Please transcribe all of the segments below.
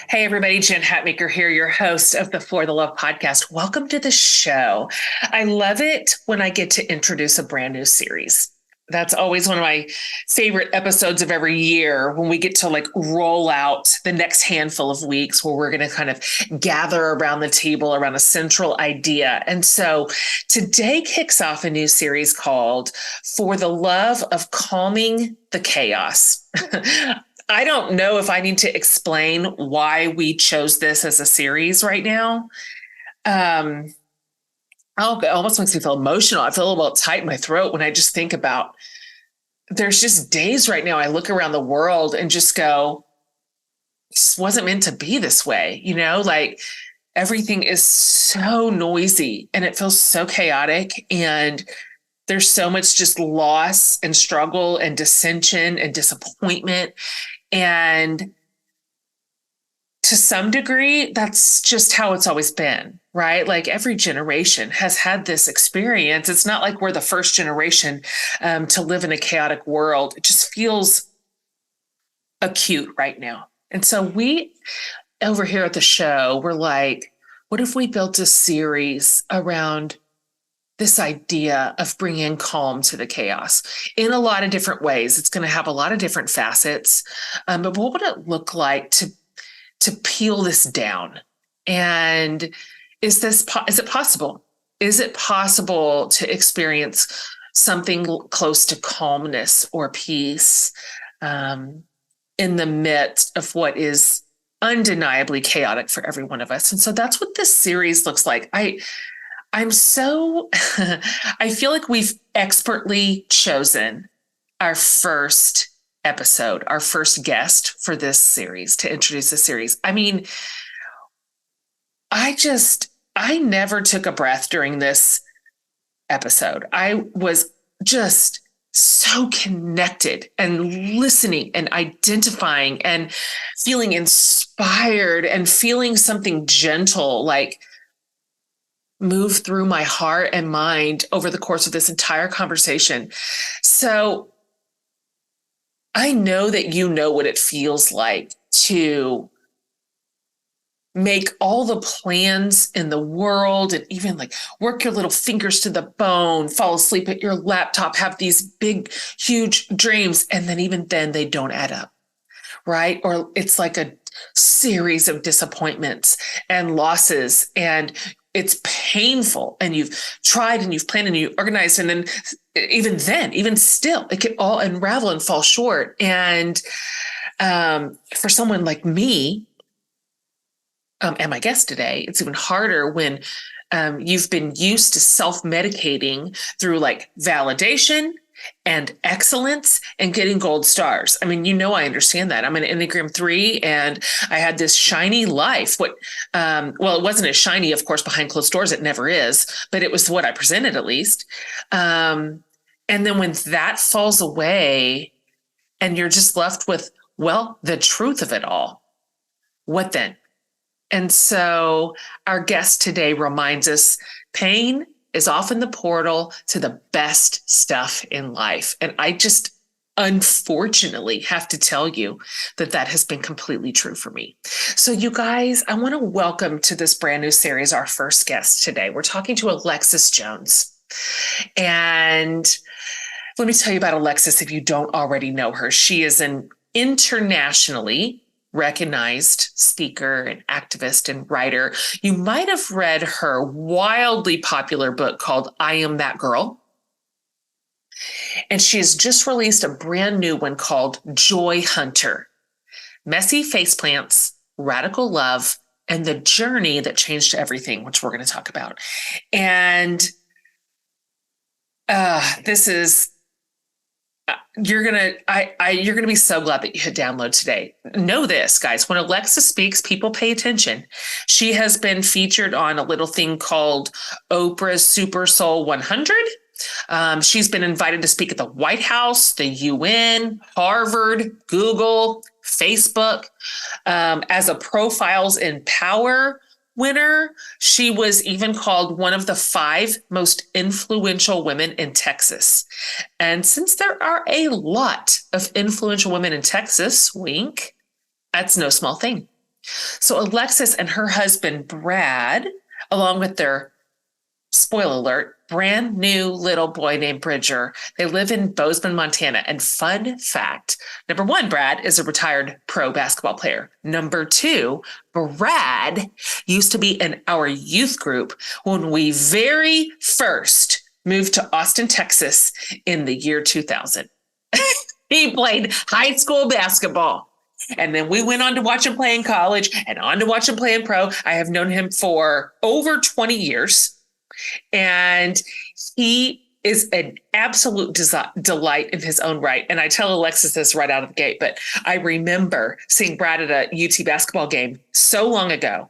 Hey, everybody, Jen Hatmaker here, your host of the For the Love podcast. Welcome to the show. I love it when I get to introduce a brand new series. That's always one of my favorite episodes of every year when we get to roll out the next handful of weeks where we're going to kind of gather around the table around a central idea. And so today kicks off a new series called For the Love of Calming the Chaos. I don't know if I need to explain why we chose this as a series right now. Um, it almost makes me feel emotional. I feel a little tight in my throat when I just think about there's just days right now I look around the world and just go, this wasn't meant to be this way, like everything is so noisy and it feels so chaotic, and there's so much just loss and struggle and dissension and disappointment. And to some degree, that's just how it's always been, right? Like every generation has had this experience. It's not like we're the first generation to live in a chaotic world. It just feels acute right now. And so we over here at the show, we're like, what if we built a series around this idea of bringing calm to the chaos in a lot of different ways? It's going to have a lot of different facets. But what would it look like to peel this down? And is it possible? Is it possible to experience something close to calmness or peace in the midst of what is undeniably chaotic for every one of us? And so that's what this series looks like. I'm so, I feel like we've expertly chosen our first episode, our first guest for this series to introduce the series. I mean, I never took a breath during this episode. I was just so connected and listening and identifying and feeling inspired and feeling something gentle, like move through my heart and mind over the course of this entire conversation. So I know that you know what it feels like to make all the plans in the world and even work your little fingers to the bone, fall asleep at your laptop, have these big, huge dreams. And then even then they don't add up, right? Or it's like a series of disappointments and losses, and it's painful, and you've tried and you've planned and you organized, and then even still, it can all unravel and fall short. And for someone like me, and my guest today, it's even harder when you've been used to self-medicating through validation and excellence and getting gold stars. I mean, I understand that. I'm an Enneagram 3, and I had this shiny life. Well, it wasn't as shiny, of course, behind closed doors. It never is, but it was what I presented, at least. And then when that falls away and you're just left with, well, the truth of it all, what then? And so our guest today reminds us pain is often the portal to the best stuff in life. And I just unfortunately have to tell you that has been completely true for me. So you guys, I want to welcome to this brand new series our first guest today. We're talking to Alexis Jones. And let me tell you about Alexis if you don't already know her. She is an internationally recognized speaker and activist and writer. You might have read her wildly popular book called I Am That Girl. And she has just released a brand new one called Joy Hunter: Messy Faceplants, Radical Love, and the Journey That Changed Everything, which we're going to talk about. And this is you're gonna be so glad that you hit download today. Know this, guys: when Alexa speaks, people pay attention. She has been featured on a little thing called Oprah's Super Soul 100. She's been invited to speak at the White House, the UN, Harvard, Google, Facebook. As a Profiles in Power winner, she was even called one of the 5 most influential women in Texas. And since there are a lot of influential women in Texas, wink, that's no small thing. So Alexis and her husband, Brad, along with their, spoiler alert, brand new little boy named Bridger. They live in Bozeman, Montana. And fun fact, number one, Brad is a retired pro basketball player. Number two, Brad used to be in our youth group when we very first moved to Austin, Texas in the year 2000. He played high school basketball. And then we went on to watch him play in college and on to watch him play in pro. I have known him for over 20 years. And he is an absolute delight in his own right. And I tell Alexis this right out of the gate, but I remember seeing Brad at a UT basketball game so long ago.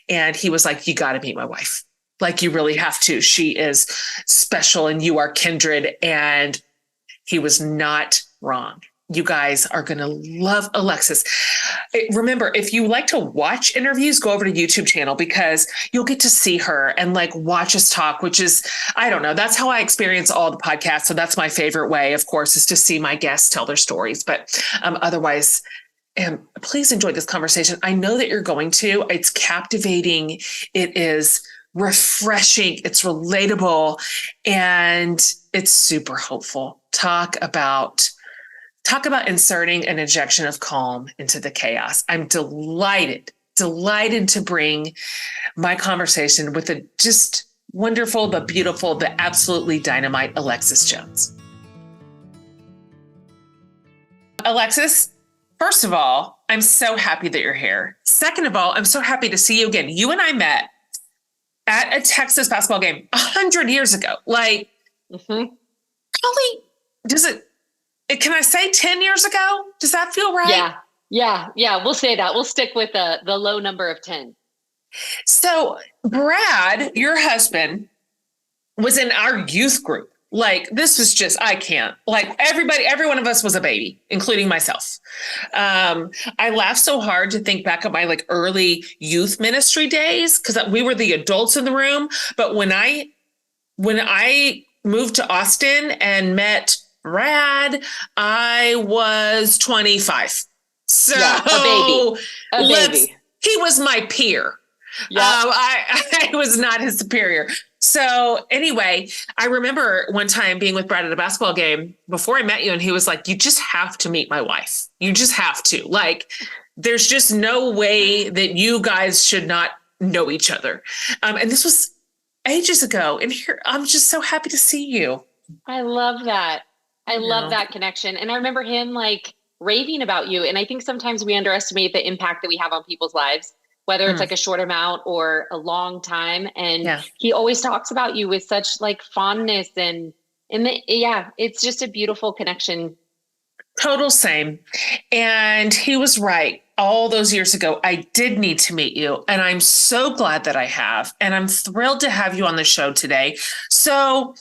And he was like, you got to meet my wife. Like, you really have to. She is special and you are kindred. And he was not wrong. You guys are going to love Alexis. Remember, if you like to watch interviews, go over to YouTube channel because you'll get to see her and like watch us talk, which is, I don't know, that's how I experience all the podcasts. So that's my favorite way, of course, is to see my guests tell their stories. But otherwise, please enjoy this conversation. I know that you're going to. It's captivating. It is refreshing. It's relatable. And it's super hopeful. Talk about inserting an injection of calm into the chaos. I'm delighted to bring my conversation with the just wonderful, the beautiful, the absolutely dynamite Alexis Jones. Alexis, first of all, I'm so happy that you're here. Second of all, I'm so happy to see you again. You and I met at a Texas basketball game 100 years ago. Like, probably, can I say 10 years ago? Does that feel right? Yeah. We'll say that. We'll stick with the low number of 10. So Brad, your husband, was in our youth group. Like, this was just, I can't, like, every one of us was a baby, including myself. I laugh so hard to think back at my like early youth ministry days because we were the adults in the room. But when I moved to Austin and met Brad, I was 25. So a baby. He was my peer. Yeah. I was not his superior. So anyway, I remember one time being with Brad at a basketball game before I met you, and he was like, you just have to meet my wife. You just have to. Like, there's just no way that you guys should not know each other. And this was ages ago. And here, I'm just so happy to see you. I love that. I love that connection. And I remember him like raving about you. And I think sometimes we underestimate the impact that we have on people's lives, whether it's like a short amount or a long time. And he always talks about you with such like fondness it's just a beautiful connection. Total same. And he was right. All those years ago, I did need to meet you. And I'm so glad that I have. And I'm thrilled to have you on the show today. So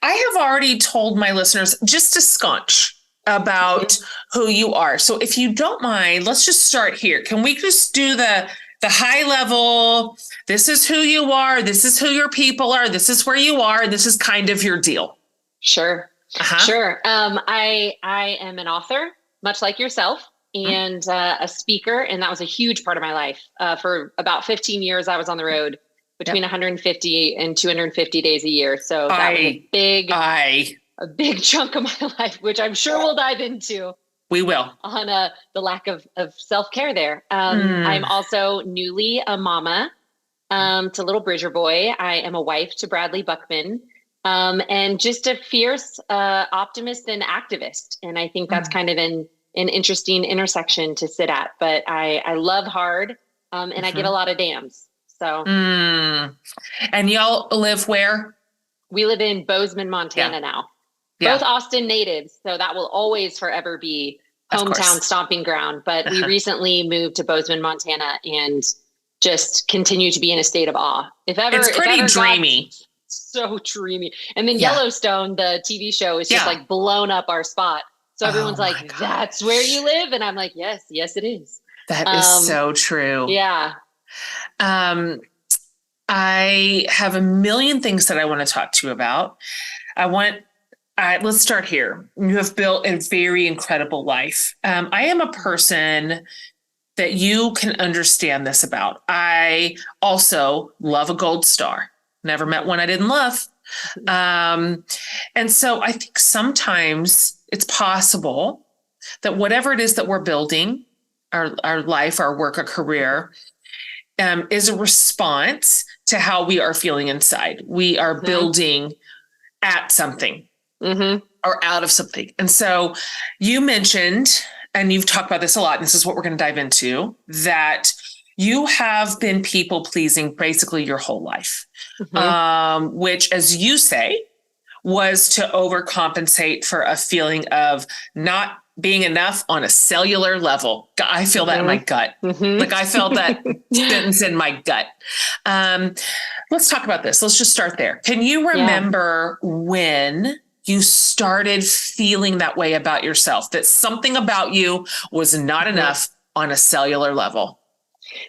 I have already told my listeners just a scotch about who you are. So if you don't mind, let's just start here. Can we just do the high level? This is who you are. This is who your people are. This is where you are. This is kind of your deal. Sure. Sure. I am an author, much like yourself, and a speaker. And that was a huge part of my life. For about 15 years, I was on the road between 150 and 250 days a year. So that was a big chunk of my life, which I'm sure we'll dive into. We will. On the lack of self-care there. I'm also newly a mama to little Bridger boy. I am a wife to Bradley Buckman. And just a fierce optimist and activist. And I think that's kind of an interesting intersection to sit at. But I love hard and I give a lot of damns. So. And y'all live where? We live in Bozeman, Montana now. Both Austin natives. So that will always forever be hometown stomping ground. But we recently moved to Bozeman, Montana and just continue to be in a state of awe. It's pretty dreamy. So dreamy. And then Yellowstone, the TV show, is just like blown up our spot. So everyone's like, that's where you live. And I'm like, yes, it is. That is so true. Yeah. I have a million things that I want to talk to you about. Let's start here. You have built a very incredible life. I am a person that you can understand this about. I also love a gold star. Never met one I didn't love. And so I think sometimes it's possible that whatever it is that we're building, our life, our work, our career, is a response to how we are feeling inside. We are building at something or out of something. And so you mentioned, and you've talked about this a lot, and this is what we're going to dive into, that you have been people pleasing basically your whole life, which, as you say, was to overcompensate for a feeling of not being enough on a cellular level. I feel that in my gut. Like I felt that sentence in my gut. Let's talk about this. Let's just start there. Can you remember when you started feeling that way about yourself, that something about you was not enough on a cellular level?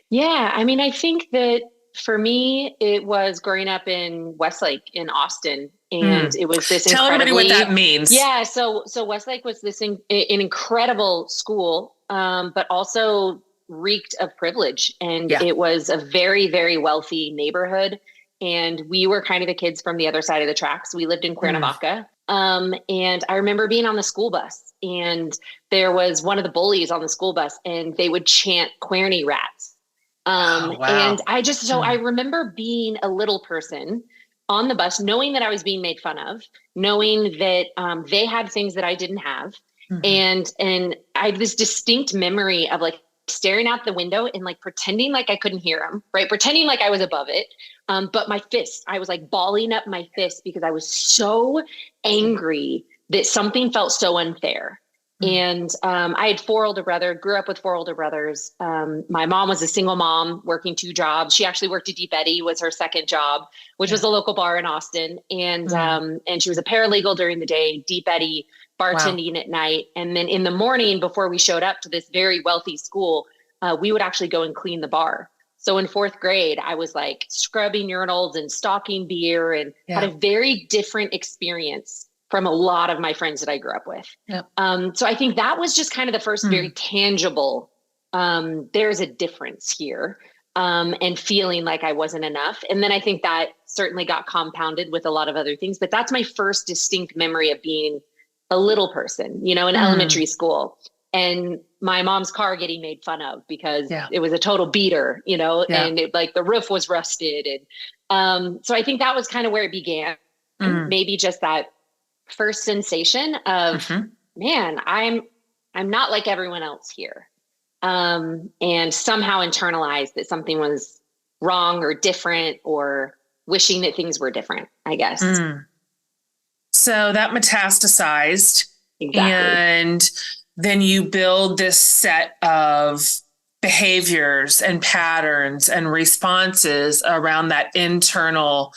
Yeah. I mean, I think that for me, it was growing up in Westlake in Austin. And it was this Tell everybody what that means. Yeah. So Westlake was an incredible school, but also reeked of privilege. And it was a very, very wealthy neighborhood. And we were kind of the kids from the other side of the tracks. We lived in Cuernavaca. And I remember being on the school bus, and there was one of the bullies on the school bus, and they would chant "Querney rats." And I remember being a little person on the bus, knowing that I was being made fun of, knowing that they had things that I didn't have. And I have this distinct memory of like staring out the window and like pretending like I couldn't hear them, right? Pretending like I was above it. But my fist, I was like balling up my fist because I was so angry that something felt so unfair. And I had grew up with 4 older brothers. My mom was a single mom working 2 jobs. She actually worked at Deep Eddy, was her second job, which was a local bar in Austin. And she was a paralegal during the day, Deep Eddy, bartending at night. And then in the morning, before we showed up to this very wealthy school, we would actually go and clean the bar. So in 4th grade, I was like scrubbing urinals and stocking beer, and had a very different experience from a lot of my friends that I grew up with. So I think that was just kind of the first very tangible, there's a difference here, and feeling like I wasn't enough. And then I think that certainly got compounded with a lot of other things, but that's my first distinct memory of being a little person, in elementary school, and my mom's car getting made fun of because it was a total beater, and it, like the roof was rusted. And so I think that was kind of where it began. Maybe just that first sensation of, man, I'm not like everyone else here. And somehow internalized that something was wrong or different, or wishing that things were different, I guess. So that metastasized. And then you build this set of behaviors and patterns and responses around that internal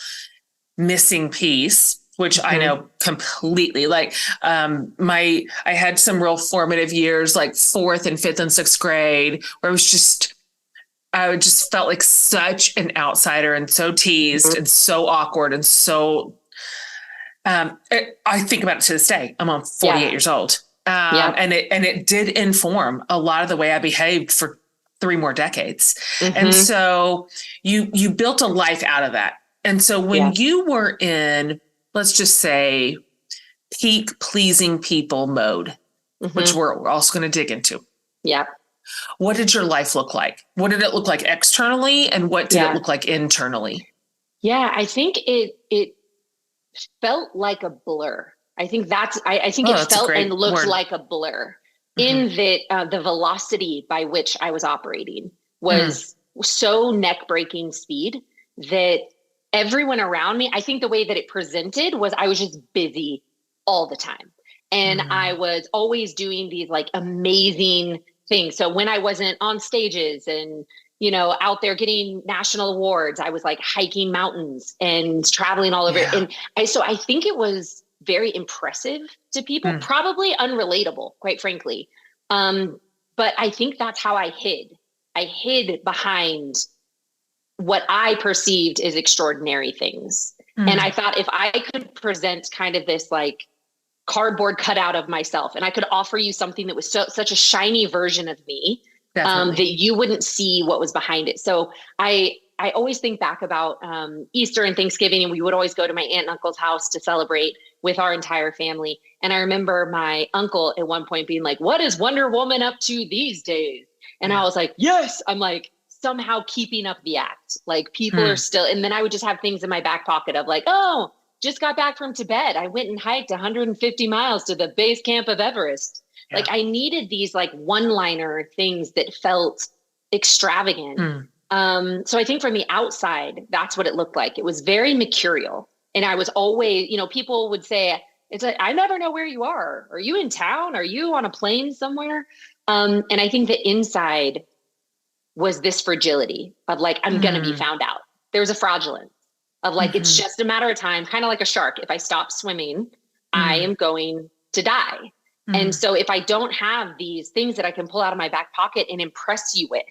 missing piece, which I know completely. Like I had some real formative years, like 4th and 5th and 6th grade, where I just felt like such an outsider and so teased and so awkward and so. I think about it to this day. I'm on 48 years old, and it did inform a lot of the way I behaved for 3 more decades. And so you built a life out of that. And so when you were in, let's just say, peak pleasing people mode, which we're also going to dig into. What did your life look like? What did it look like externally, and what did it look like internally? I think it felt like a blur. I think it felt and looked like a blur, in that the velocity by which I was operating was so neck breaking speed that everyone around me, I think the way that it presented was I was just busy all the time. And I was always doing these like amazing things. So when I wasn't on stages and, out there getting national awards, I was like hiking mountains and traveling all over. And so I think it was very impressive to people, probably unrelatable, quite frankly. But I think that's how I hid. I hid behind what I perceived as extraordinary things. And I thought if I could present kind of this like cardboard cutout of myself, and I could offer you something that was such a shiny version of me, Definitely. that you wouldn't see what was behind it. So I always think back about Easter and Thanksgiving, and we would always go to my aunt and uncle's house to celebrate with our entire family. And I remember my uncle at one point being like, "What is Wonder Woman up to these days?" And I was like, "Yes." I'm like, somehow keeping up the act. Like people are still, and then I would just have things in my back pocket of like, "Oh, just got back from Tibet. I went and hiked 150 miles to the base camp of Everest." Yeah. Like I needed these like one-liner things that felt extravagant. So I think from the outside, that's what it looked like. It was very mercurial. And I was always, people would say, it's like, I never know where you are. Are you in town? Are you on a plane somewhere? And I think the inside was this fragility of like, I'm going to be found out. There's a fraudulence of like, it's just a matter of time, kind of like a shark. If I stop swimming, I am going to die. And so if I don't have these things that I can pull out of my back pocket and impress you with,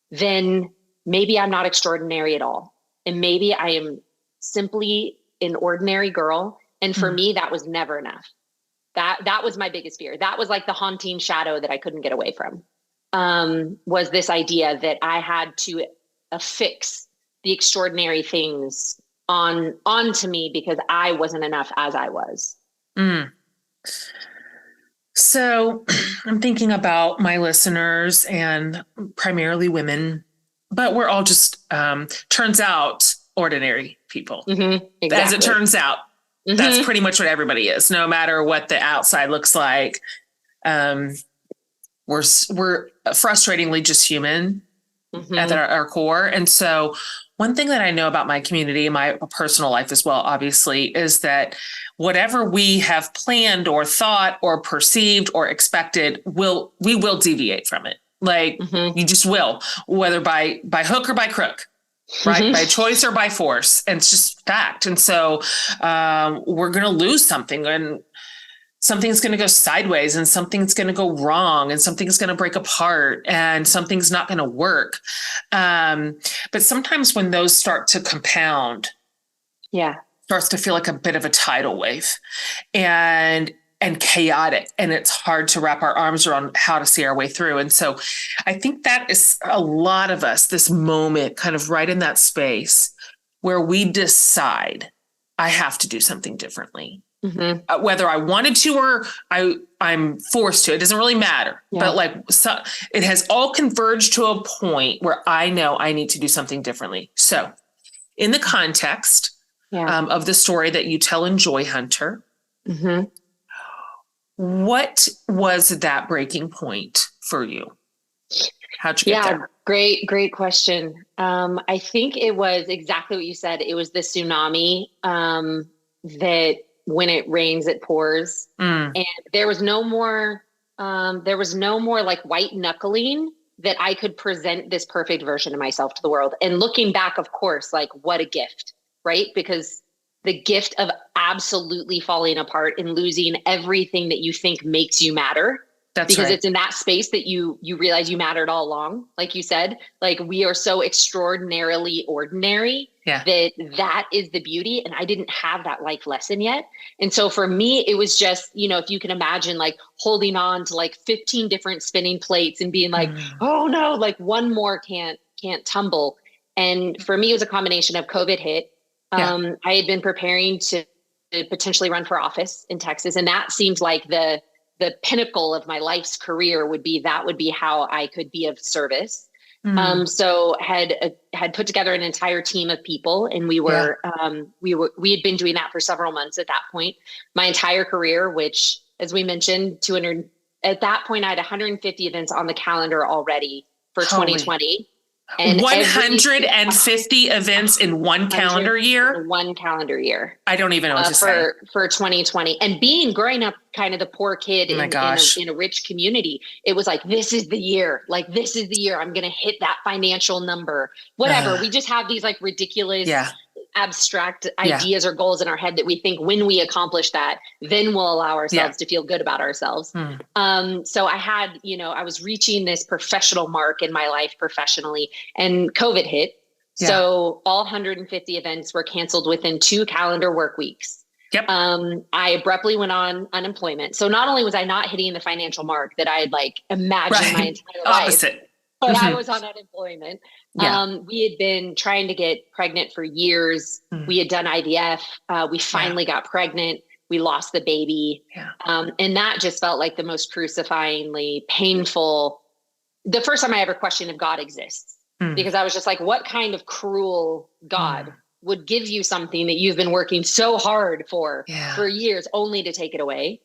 then maybe I'm not extraordinary at all. And maybe I am simply an ordinary girl. And for me, that was never enough. That was my biggest fear. That was like the haunting shadow that I couldn't get away from, was this idea that I had to affix the extraordinary things onto me because I wasn't enough as I was. So I'm thinking about my listeners and primarily women, but we're all just, turns out, ordinary people. Exactly. As it turns out, that's pretty much what everybody is, no matter what the outside looks like. We're frustratingly just human at our core. And so one thing that I know about my community, my personal life as well, obviously, is that whatever we have planned or thought or perceived or expected, we will deviate from it. Like you just will, whether by hook or by crook, right? By choice or by force. And it's just fact. And so we're going to lose something, and something's going to go sideways, and something's going to go wrong, and something's going to break apart, and something's not going to work. But sometimes when those start to compound, starts to feel like a bit of a tidal wave and chaotic, and it's hard to wrap our arms around how to see our way through. And so I think that is a lot of us, this moment kind of right in that space where we decide I have to do something differently. Whether I wanted to or I'm forced to, it doesn't really matter. But like, so it has all converged to a point where I know I need to do something differently. So in the context of the story that you tell in Joy Hunter, what was that breaking point for you? How'd you get there? Great question. I think it was exactly what you said. It was the tsunami that when it rains, it pours. And there was no more like white knuckling that I could present this perfect version of myself to the world. And looking back, of course, like what a gift, right? Because the gift of absolutely falling apart and losing everything that you think makes you matter. That's because it's in that space that you realize you mattered all along. Like you said, like we are so extraordinarily ordinary that is the beauty. And I didn't have that life lesson yet. And so for me, it was just, if you can imagine like holding on to like 15 different spinning plates and being like, oh no, like one more can't tumble. And for me, it was a combination of COVID hit. I had been preparing to potentially run for office in Texas. And that seemed like the pinnacle of my life's career would be how I could be of service. So had put together an entire team of people, and we had been doing that for several months at that point. My entire career, which as we mentioned, at that point I had 150 events on the calendar already for 2020. And 150 events in one calendar year? One calendar year. I don't even know what to say. For 2020. And growing up kind of the poor kid in a rich community, it was like, this is the year. Like, this is the year I'm going to hit that financial number. Whatever. We just have these like ridiculous, abstract ideas or goals in our head that we think when we accomplish that, then we'll allow ourselves to feel good about ourselves. So I had, I was reaching this professional mark in my life professionally, and COVID hit. So all 150 events were canceled within 2 calendar work weeks. I abruptly went on unemployment. So not only was I not hitting the financial mark that I had like imagined my entire life, but I was on unemployment. Yeah. We had been trying to get pregnant for years. We had done IVF. We finally got pregnant. We lost the baby. Yeah. And that just felt like the most crucifyingly painful. The first time I ever questioned if God exists, because I was just like, what kind of cruel God would give you something that you've been working so hard for years only to take it away?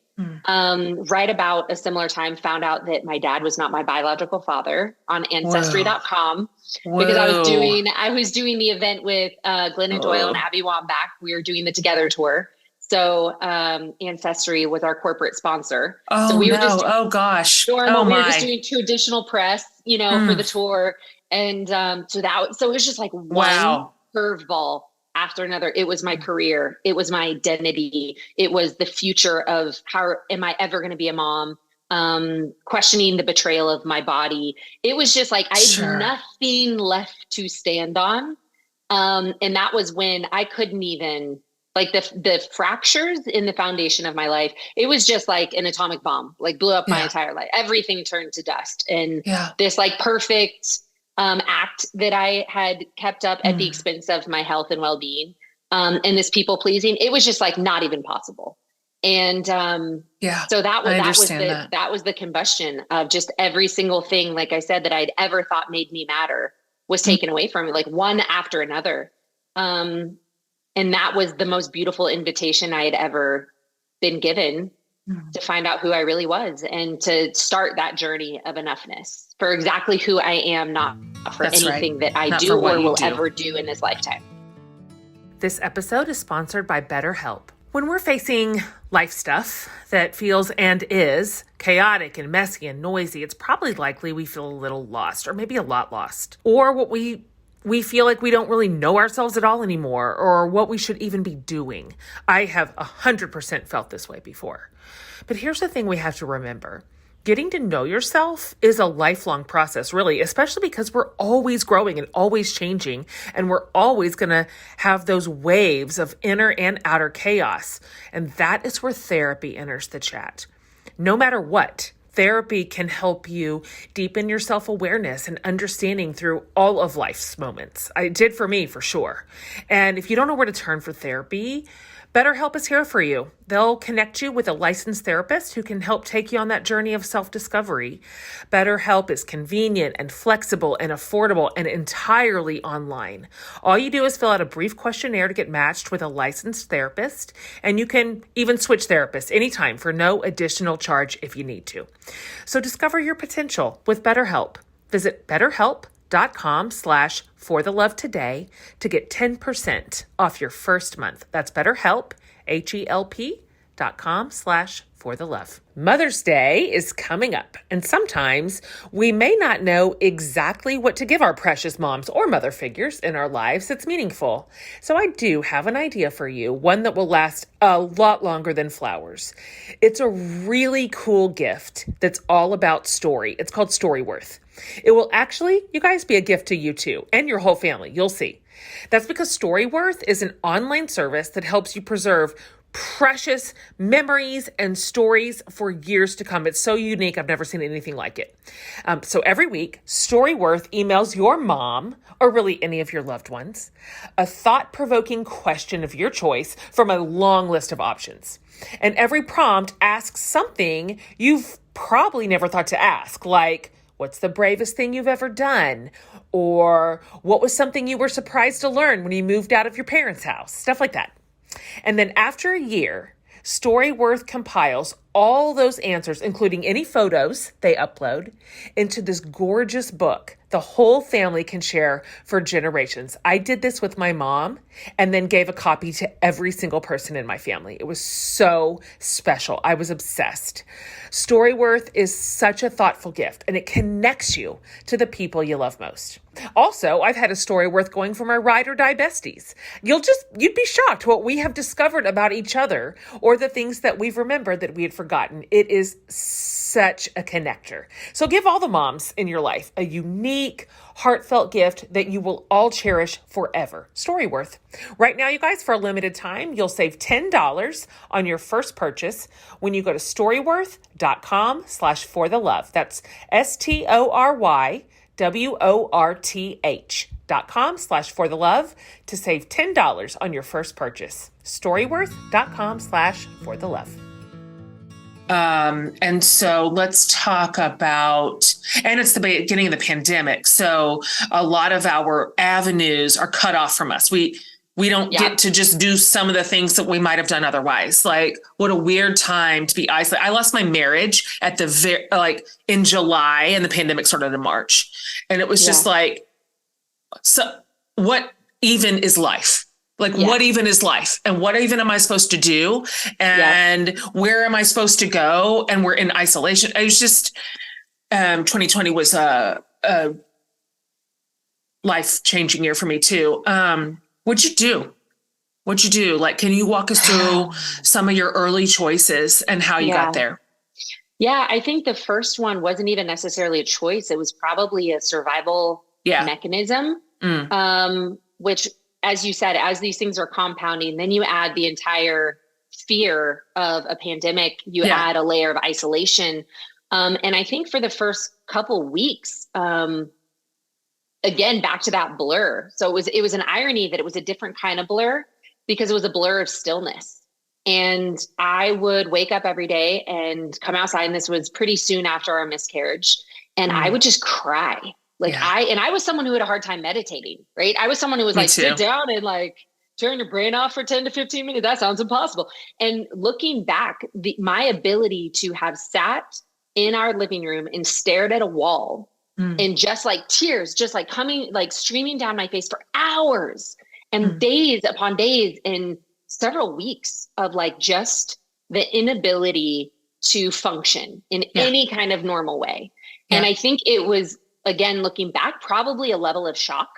Right about a similar time, found out that my dad was not my biological father on ancestry.com because I was doing the event with Glennon Doyle and Abby Wambach. We were doing the Together tour. So Ancestry was our corporate sponsor. Oh, so we no. were just Oh, gosh. we were just doing traditional press, for the tour. And so it was just like one curveball after another. It was my career. It was my identity. It was the future of how am I ever going to be a mom? Questioning the betrayal of my body. It was just like, I had nothing left to stand on. And that was when I couldn't even, like the fractures in the foundation of my life, it was just like an atomic bomb, like blew up my entire life. Everything turned to dust. And this like perfect act that I had kept up at the expense of my health and well-being, and this people pleasing, it was just like not even possible. And so that was the combustion of just every single thing, like I said, that I'd ever thought made me matter was taken away from me, like one after another. And that was the most beautiful invitation I had ever been given to find out who I really was and to start that journey of enoughness for exactly who I am, not for anything that I do or will ever do in this lifetime. This episode is sponsored by BetterHelp. When we're facing life stuff that feels and is chaotic and messy and noisy, it's probably likely we feel a little lost or maybe a lot lost. Or what we feel like we don't really know ourselves at all anymore or what we should even be doing. I have 100% felt this way before. But here's the thing we have to remember. Getting to know yourself is a lifelong process, really, especially because we're always growing and always changing, and we're always going to have those waves of inner and outer chaos. And that is where therapy enters the chat. No matter what, therapy can help you deepen your self-awareness and understanding through all of life's moments. It did for me, for sure. And if you don't know where to turn for therapy, BetterHelp is here for you. They'll connect you with a licensed therapist who can help take you on that journey of self-discovery. BetterHelp is convenient and flexible and affordable and entirely online. All you do is fill out a brief questionnaire to get matched with a licensed therapist, and you can even switch therapists anytime for no additional charge if you need to. So discover your potential with BetterHelp. Visit BetterHelp.com/forthelove today to get 10% off your first month. That's BetterHelp, HELP.com/forthelove. Mother's Day is coming up, and sometimes we may not know exactly what to give our precious moms or mother figures in our lives that's meaningful. So I do have an idea for you, one that will last a lot longer than flowers. It's a really cool gift that's all about story. It's called Storyworth. It will actually, you guys, be a gift to you too, and your whole family. You'll see. That's because Storyworth is an online service that helps you preserve precious memories and stories for years to come. It's so unique. I've never seen anything like it. So every week, Storyworth emails your mom, or really any of your loved ones, a thought-provoking question of your choice from a long list of options. And every prompt asks something you've probably never thought to ask, like, what's the bravest thing you've ever done? Or what was something you were surprised to learn when you moved out of your parents' house? Stuff like that. And then after a year, Storyworth compiles all those answers, including any photos they upload, into this gorgeous book the whole family can share for generations. I did this with my mom and then gave a copy to every single person in my family. It was so special. I was obsessed. Storyworth is such a thoughtful gift, and it connects you to the people you love most. Also, I've had a Storyworth going for my ride or die besties. You'd be shocked what we have discovered about each other or the things that we've remembered that we had forgotten. It is such a connector. So give all the moms in your life a unique, heartfelt gift that you will all cherish forever. Storyworth. Right now, you guys, for a limited time, you'll save $10 on your first purchase when you go to storyworth.com/forthelove. That's STORY WORTH.com/forthelove to save $10 on your first purchase. Storyworth.com/forthelove. And so let's talk about, and it's the beginning of the pandemic. So a lot of our avenues are cut off from us. We don't get to just do some of the things that we might have done otherwise. Like, what a weird time to be isolated. I lost my marriage at the in July, and the pandemic started in March. And it was just like, so what even is life? Like, what even is life? And what even am I supposed to do? And where am I supposed to go? And we're in isolation. It was just, 2020 was a life-changing year for me too. What'd you do? Like, can you walk us through some of your early choices and how you got there? Yeah, I think the first one wasn't even necessarily a choice. It was probably a survival mechanism, which, as you said, as these things are compounding, then you add the entire fear of a pandemic, you add a layer of isolation. And I think for the first couple weeks, again, back to that blur. So it was an irony that it was a different kind of blur, because it was a blur of stillness. And I would wake up every day and come outside, and this was pretty soon after our miscarriage, and I would just cry. Like I was someone who had a hard time meditating, right? I was someone who was like, sit down and like turn your brain off for 10 to 15 minutes. That sounds impossible. And looking back, my ability to have sat in our living room and stared at a wall and just like tears, just like coming, like streaming down my face for hours and days upon days and several weeks of like just the inability to function in any kind of normal way. And I think it was, again, looking back, probably a level of shock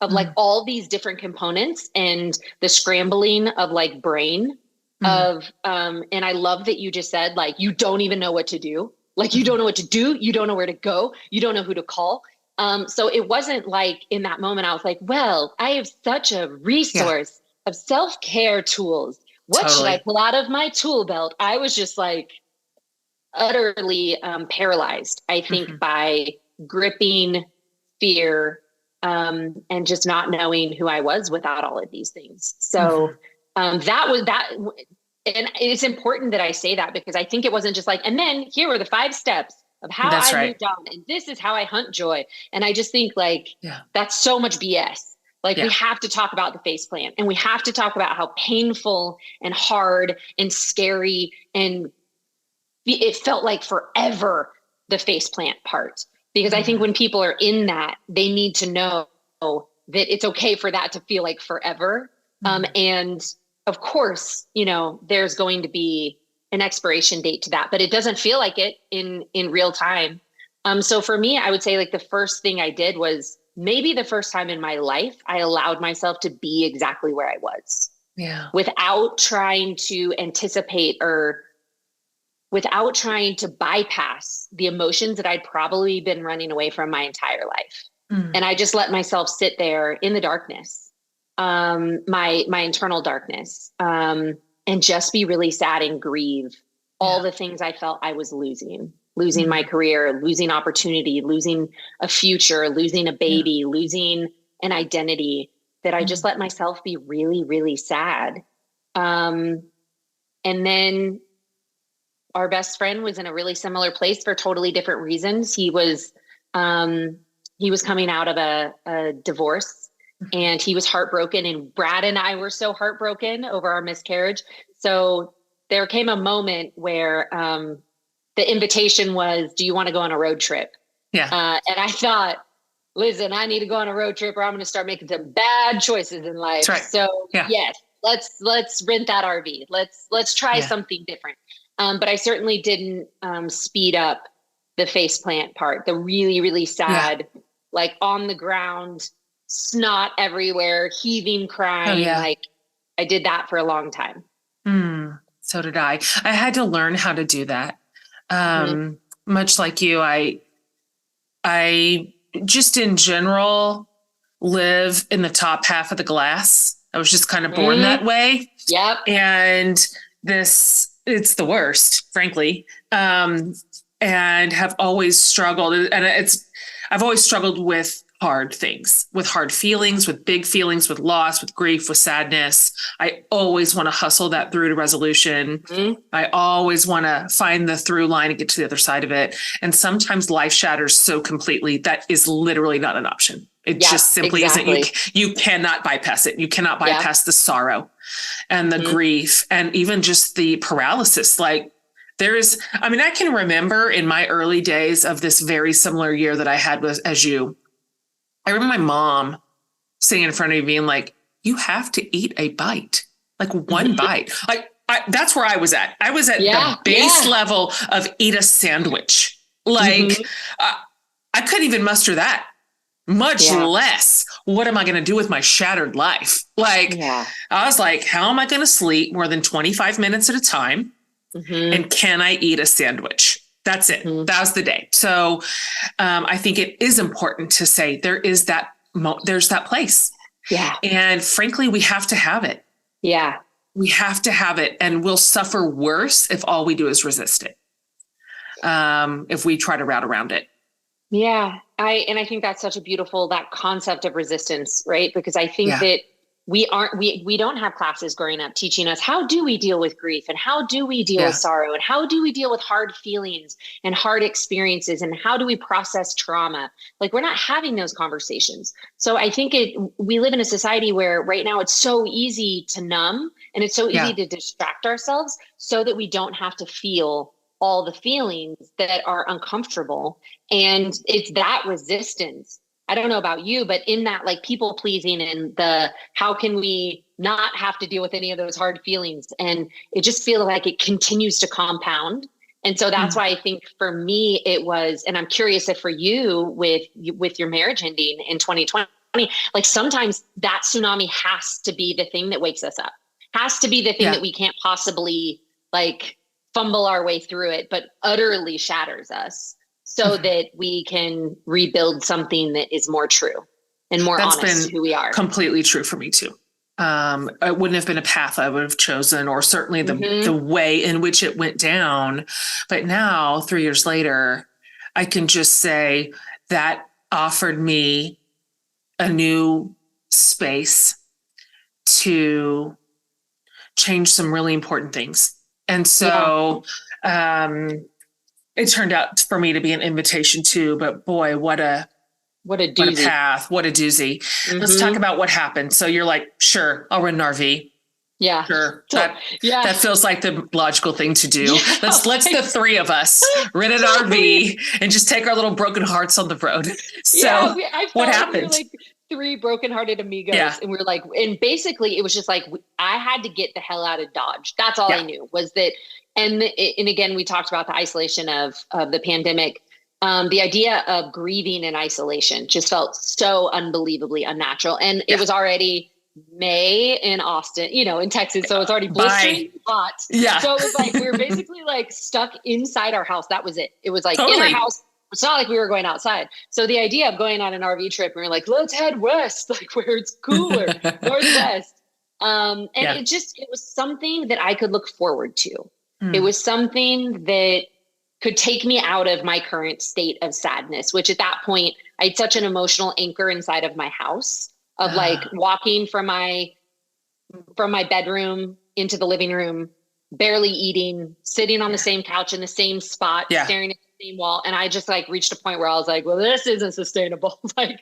of like all these different components and the scrambling of like brain of, and I love that you just said, like, you don't even know what to do. Like, you don't know what to do. You don't know where to go. You don't know who to call. So it wasn't like in that moment, I was like, well, I have such a resource of self-care tools. What should I pull out of my tool belt? I was just like utterly paralyzed, I think, by gripping fear and just not knowing who I was without all of these things. So that was that. And it's important that I say that, because I think it wasn't just like, and then here were the 5 steps of how I moved on. And this is how I hunt joy. And I just think like, that's so much BS. Like we have to talk about the face plant, and we have to talk about how painful and hard and scary and it felt like forever, the face plant part. Because I think when people are in that, they need to know that it's okay for that to feel like forever. And of course, you know, there's going to be an expiration date to that, but it doesn't feel like it in real time. So for me, I would say like the first thing I did was maybe the first time in my life, I allowed myself to be exactly where I was. Without trying to anticipate or without trying to bypass the emotions that I'd probably been running away from my entire life. And I just let myself sit there in the darkness, my internal darkness, and just be really sad and grieve all the things I felt I was losing my career, losing opportunity, losing a future, losing a baby, losing an identity, that I just let myself be really, really sad. And then our best friend was in a really similar place for totally different reasons. He was coming out of a divorce, and he was heartbroken, and Brad and I were so heartbroken over our miscarriage. So there came a moment where the invitation was, do you want to go on a road trip? And I thought, listen, I need to go on a road trip or I'm going to start making some bad choices in life. So yes, let's rent that RV. Let's try something different. But I certainly didn't speed up the faceplant part, the really, really sad, like on the ground, snot everywhere, heaving, crying. Like I did that for a long time. So did I. I had to learn how to do that. Much like you, I just in general live in the top half of the glass. I was just kind of born that way. And it's the worst, frankly. and have always struggled. And I've always struggled with hard things, with hard feelings, with big feelings, with loss, with grief, with sadness. I always want to hustle that through to resolution. Mm-hmm. I always want to find the through line and get to the other side of it. And sometimes life shatters so completely that is literally not an option. It just simply isn't. You cannot bypass it. You cannot bypass the sorrow and the grief and even just the paralysis. Like I can remember in my early days of this very similar year that I had as you, I remember my mom sitting in front of me being like, you have to eat a bite, like one bite. Like that's where I was at. I was at the base level of eat a sandwich. Like I couldn't even muster that, much less what am I going to do with my shattered life? Like I was like, how am I going to sleep more than 25 minutes at a time? And can I eat a sandwich? That's it. That was the day. So I think it is important to say there's that place. Yeah. And frankly, we have to have it. Yeah. We have to have it, and we'll suffer worse if all we do is resist it. If we try to route around it. Yeah. I think that's such a beautiful, that concept of resistance, right? Because I think that we don't have classes growing up teaching us how do we deal with grief and how do we deal with sorrow and how do we deal with hard feelings and hard experiences and how do we process trauma? Like we're not having those conversations. So I think we live in a society where right now it's so easy to numb and it's so easy to distract ourselves so that we don't have to feel all the feelings that are uncomfortable. And it's that resistance. I don't know about you, but in that like people pleasing and how can we not have to deal with any of those hard feelings? And it just feels like it continues to compound. And so that's why I think for me it was, and I'm curious if for you with your marriage ending in 2020, like sometimes that tsunami has to be the thing that wakes us up, has to be the thing that we can't possibly like fumble our way through it, but utterly shatters us. So that we can rebuild something that is more true and more honest to who we are. Completely true for me too. It wouldn't have been a path I would have chosen, or certainly the way in which it went down. But now, 3 years later, I can just say that offered me a new space to change some really important things. And so, it turned out for me to be an invitation too, but boy, what a path, what a doozy. Let's talk about what happened. So you're like, sure, I'll rent an RV. Yeah. Sure. That feels like the logical thing to do. Yeah. Let's the three of us rent an RV and just take our little broken hearts on the road. So what happened? Like three brokenhearted amigos. Yeah. And we're like, and basically it was just like, I had to get the hell out of Dodge. That's all I knew was that. And again, we talked about the isolation of the pandemic. The idea of grieving in isolation just felt so unbelievably unnatural. And it was already May in Austin, in Texas. So it's already blistering hot. Yeah. So it was like, we were basically like stuck inside our house. That was it. It was like in our house. It's not like we were going outside. So the idea of going on an RV trip, we were like, let's head west, like where it's cooler, northwest. It was something that I could look forward to. It was something that could take me out of my current state of sadness, which at that point, I had such an emotional anchor inside of my house of like walking from my bedroom into the living room, barely eating, sitting on the same couch in the same spot, staring at the same wall. And I just like reached a point where I was like, well, this isn't sustainable. It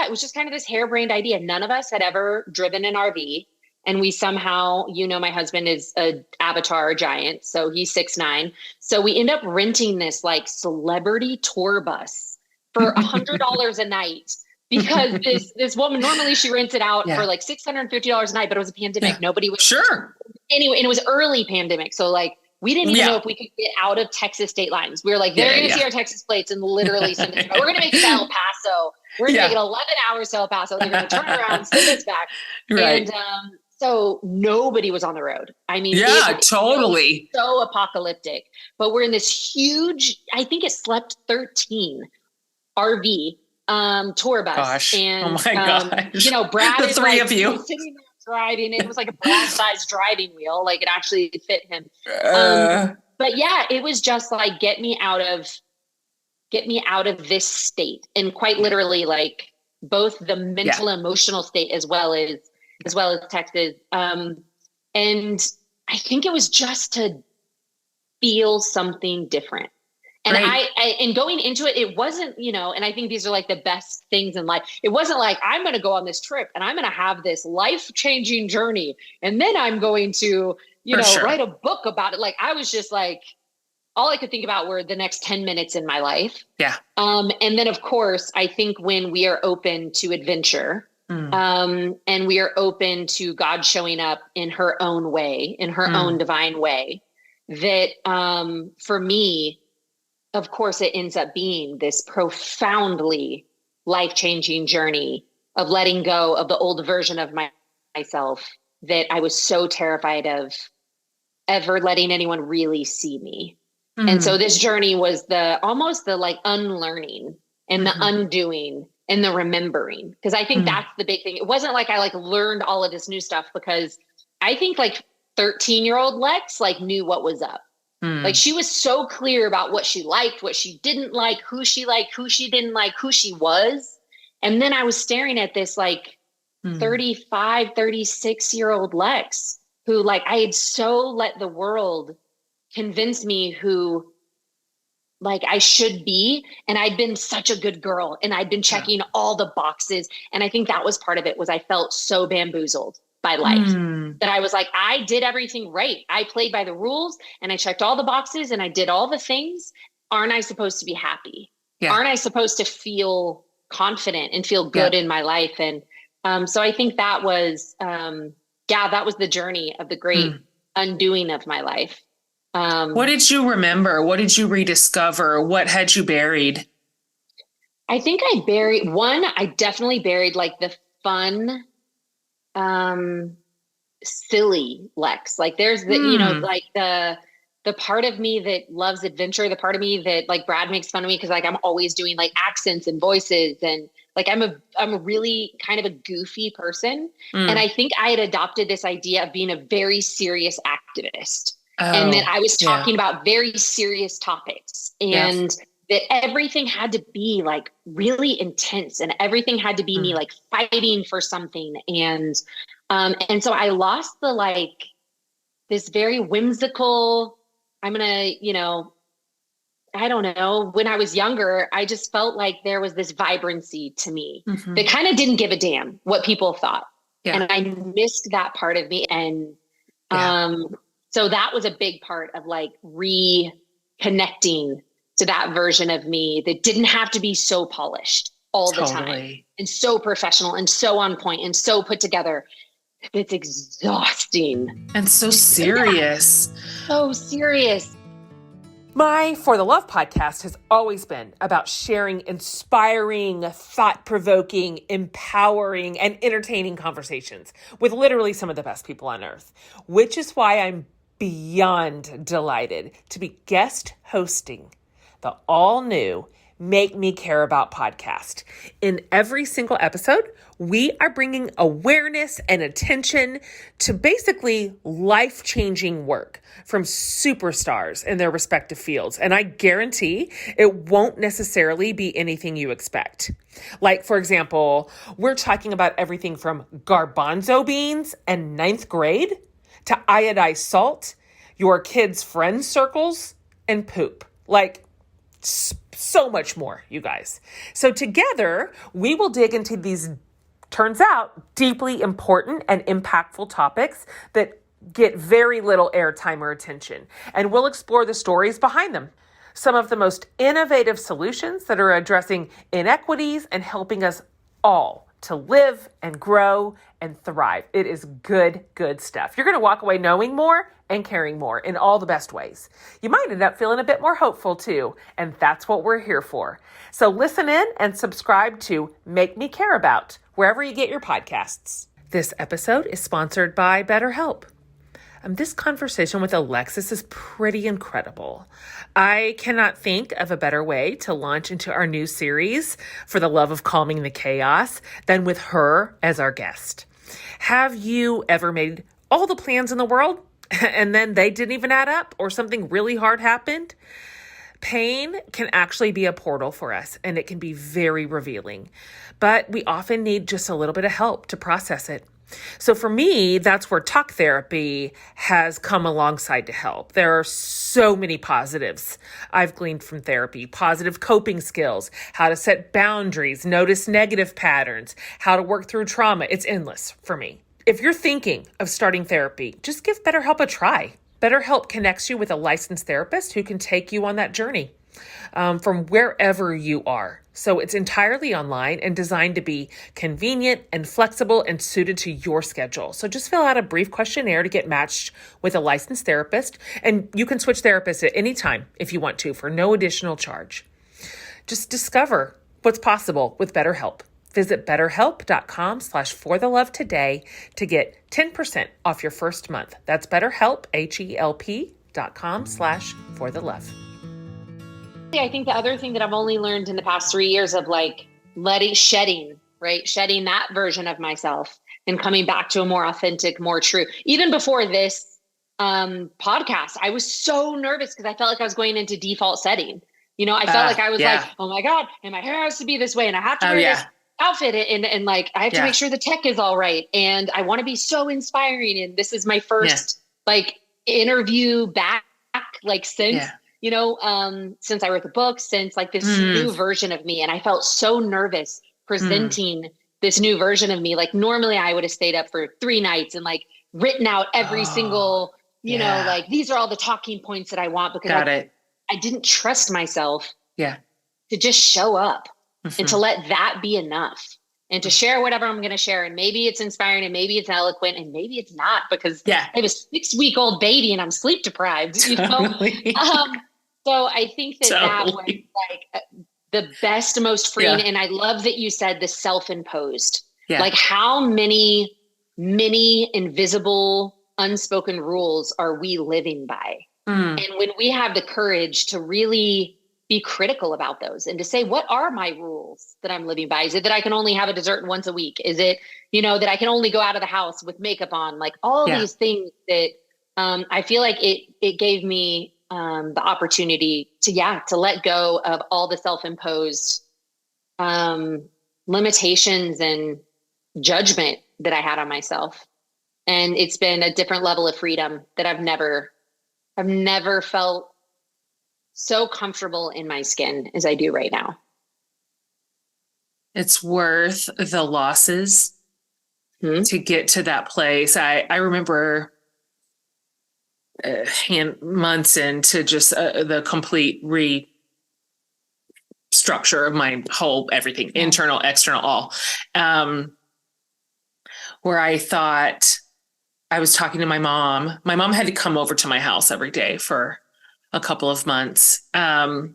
was just kind of this harebrained idea. None of us had ever driven an RV. And we somehow, my husband is a avatar giant, so he's 6'9". So we end up renting this like celebrity tour bus for $100 a night because this woman, normally she rents it out for like $650 a night, but it was a pandemic. Nobody was sure. Anyway, and it was early pandemic. So like, we didn't even know if we could get out of Texas state lines. We were like, they're going to see our Texas plates and literally send us back. We're going to make it to El Paso. We're going to make it 11 hours to El Paso. They're going to turn around, send us back. Right. And, so nobody was on the road. I mean, totally. So apocalyptic, but we're in this huge, I think it slept 13 RV tour bus. Gosh. And, oh my gosh. Brad the is three like, of you sitting there driving. It was like a Brad sized driving wheel. Like it actually fit him. But yeah, it was just like, get me out of this state. And quite literally, like both the mental, emotional state as well as Texas. And I think it was just to feel something different. And Right. and going into it, it wasn't, and I think these are like the best things in life. It wasn't like, I'm going to go on this trip and I'm going to have this life-changing journey. And then I'm going to, For sure. write a book about it. Like, I was just like, all I could think about were the next 10 minutes in my life. Yeah. And then of course, I think when we are open to adventure, and we are open to God showing up in her own way, in her own divine way, that, for me, of course, it ends up being this profoundly life-changing journey of letting go of the old version of myself that I was so terrified of ever letting anyone really see me. And so this journey was almost the like unlearning and the undoing and the remembering. Because I think that's the big thing. It wasn't like I like learned all of this new stuff, because I think like 13-year-old Lex like knew what was up. Like she was so clear about what she liked, what she didn't like, who she liked, who she didn't like, who she was. And then I was staring at this like 35, 36-year-old Lex who like I had so let the world convince me who like I should be. And I'd been such a good girl and I'd been checking all the boxes. And I think that was part of it, was I felt so bamboozled by life that I was like, I did everything right. I played by the rules and I checked all the boxes and I did all the things. Aren't I supposed to be happy? Yeah. Aren't I supposed to feel confident and feel good in my life? And so I think that was, that was the journey of the great undoing of my life. What did you remember? What did you rediscover? What had you buried? I think I definitely buried like the fun, silly Lex. Like there's the, like the part of me that loves adventure, the part of me that like Brad makes fun of me because like I'm always doing like accents and voices, and like I'm a really kind of a goofy person. And I think I had adopted this idea of being a very serious activist. And that I was talking about very serious topics, and that everything had to be like really intense, and everything had to be me like fighting for something. And so I lost the like this very whimsical, I'm gonna, I don't know. When I was younger, I just felt like there was this vibrancy to me that kind of didn't give a damn what people thought. And I missed that part of me. And so that was a big part of like reconnecting to that version of me that didn't have to be so polished all the time and so professional and so on point and so put together. It's exhausting. And so serious. So serious. My For the Love podcast has always been about sharing inspiring, thought-provoking, empowering, and entertaining conversations with literally some of the best people on earth, which is why I'm beyond delighted to be guest hosting the all-new Make Me Care About podcast. In every single episode, we are bringing awareness and attention to basically life-changing work from superstars in their respective fields. And I guarantee it won't necessarily be anything you expect. Like, for example, we're talking about everything from garbanzo beans and ninth grade to iodized salt, your kids' friend circles, and poop. Like, so much more, you guys. So together, we will dig into these, turns out, deeply important and impactful topics that get very little airtime or attention. And we'll explore the stories behind them. Some of the most innovative solutions that are addressing inequities and helping us all to live and grow and thrive. It is good stuff. You're going to walk away knowing more and caring more in all the best ways. You might end up feeling a bit more hopeful too, and that's what we're here for. So listen in and subscribe to Make Me Care About wherever you get your podcasts. This episode is sponsored by BetterHelp. This conversation with Alexis is pretty incredible. I cannot think of a better way to launch into our new series, For the Love of Calming the Chaos, than with her as our guest. Have you ever made all the plans in the world and then they didn't even add up or something really hard happened. Pain can actually be a portal for us, and it can be very revealing, but we often need just a little bit of help to process it. So for me, that's where talk therapy has come alongside to help. There are so many positives I've gleaned from therapy: positive coping skills, how to set boundaries, notice negative patterns, how to work through trauma. It's endless for me. If you're thinking of starting therapy, just give BetterHelp a try. BetterHelp connects you with a licensed therapist who can take you on that journey from wherever you are. So it's entirely online and designed to be convenient and flexible and suited to your schedule. So just fill out a brief questionnaire to get matched with a licensed therapist, and you can switch therapists at any time if you want to for no additional charge. Just discover what's possible with BetterHelp. Visit betterhelp.com/forthelove today to get 10% off your first month. That's BetterHelp, HELP.com/forthelove. I think the other thing that I've only learned in the past 3 years of like shedding that version of myself and coming back to a more authentic, more true. Even before this podcast, I was so nervous because I felt like I was going into default setting. I felt like I was like, oh my God, and my hair has to be this way, and I have to wear this outfit, and like I have to make sure the tech is all right, and I want to be so inspiring, and this is my first like interview back like since since I wrote the book, since like this new version of me. And I felt so nervous presenting this new version of me. Like normally I would have stayed up for 3 nights and like written out every single, like these are all the talking points that I want, because I didn't trust myself to just show up and to let that be enough and to share whatever I'm going to share. And maybe it's inspiring and maybe it's eloquent and maybe it's not, because I have a 6-week-old baby and I'm sleep deprived, So I think that was like the best, most freeing. And I love that you said the self-imposed, like how many invisible, unspoken rules are we living by? And when we have the courage to really be critical about those and to say, what are my rules that I'm living by? Is it that I can only have a dessert once a week? Is it, that I can only go out of the house with makeup on? Like all these things that I feel like it gave me the opportunity to let go of all the self-imposed limitations and judgment that I had on myself. And it's been a different level of freedom that I've never felt so comfortable in my skin as I do right now. It's worth the losses to get to that place. I remember months into just the complete restructure of my whole everything, internal, external, all, where I thought I was talking to my mom. My mom had to come over to my house every day for a couple of months. And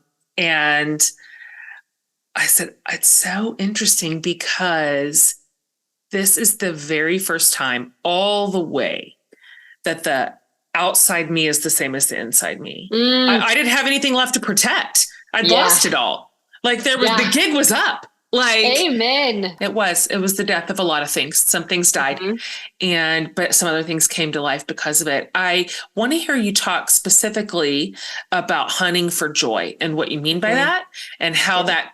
I said, it's so interesting because this is the very first time all the way that the outside me is the same as the inside me. I didn't have anything left to protect. I'd lost it all. Like the gig was up. Like, amen. It was the death of a lot of things. Some things died but some other things came to life because of it. I want to hear you talk specifically about hunting for joy and what you mean by that and how that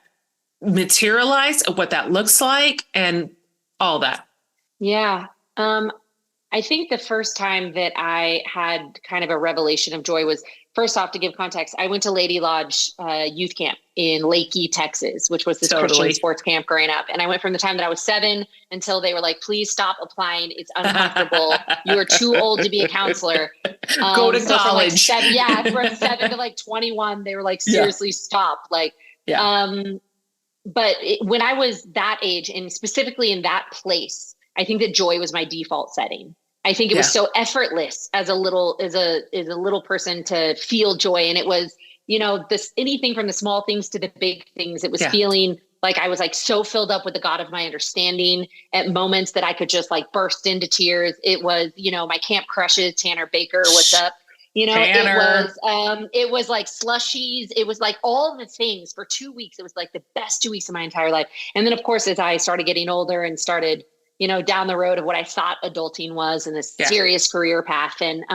materialized, what that looks like and all that. Yeah. I think the first time that I had kind of a revelation of joy was, first off, to give context, I went to Lady Lodge youth camp in Lakey, Texas, which was this Christian sports camp growing up. And I went from the time that I was 7 until they were like, please stop applying. It's uncomfortable. You are too old to be a counselor. Go to college. From 7 to like 21, they were like, seriously, stop. Like, but when I was that age and specifically in that place, I think that joy was my default setting. I think it was so effortless as a little person to feel joy. And it was, anything from the small things to the big things. It was feeling like I was like so filled up with the God of my understanding at moments that I could just like burst into tears. It was, my camp crushes, Tanner Baker, what's up? Tanner. It was like slushies. It was like all the things for 2 weeks. It was like the best 2 weeks of my entire life. And then of course, as I started getting older and started, down the road of what I thought adulting was and this Yeah. serious career path. And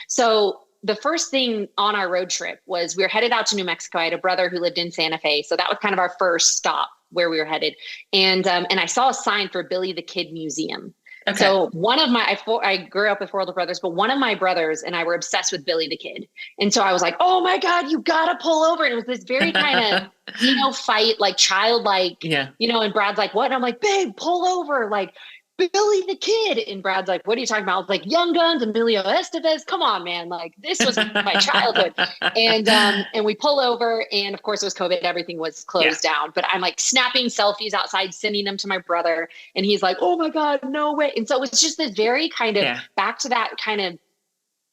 so the first thing on our road trip was we were headed out to New Mexico. I had a brother who lived in Santa Fe. So that was kind of our first stop where we were headed. And I saw a sign for Billy the Kid Museum. Okay. So one of my, I grew up with 4 older brothers, but one of my brothers and I were obsessed with Billy the Kid. And so I was like, oh my God, you gotta pull over. And it was this very kind of, fight, like childlike, Yeah. and Brad's like, what? And I'm like, babe, pull over. Like, Billy the Kid. And Brad's like, what are you talking about? I was like, Young Guns, Emilio Estevez. Come on, man. Like, this was my childhood. And we pull over, and of course it was COVID. Everything was closed down, but I'm like snapping selfies outside, sending them to my brother. And he's like, oh my God, no way. And so it was just this very kind of back to that kind of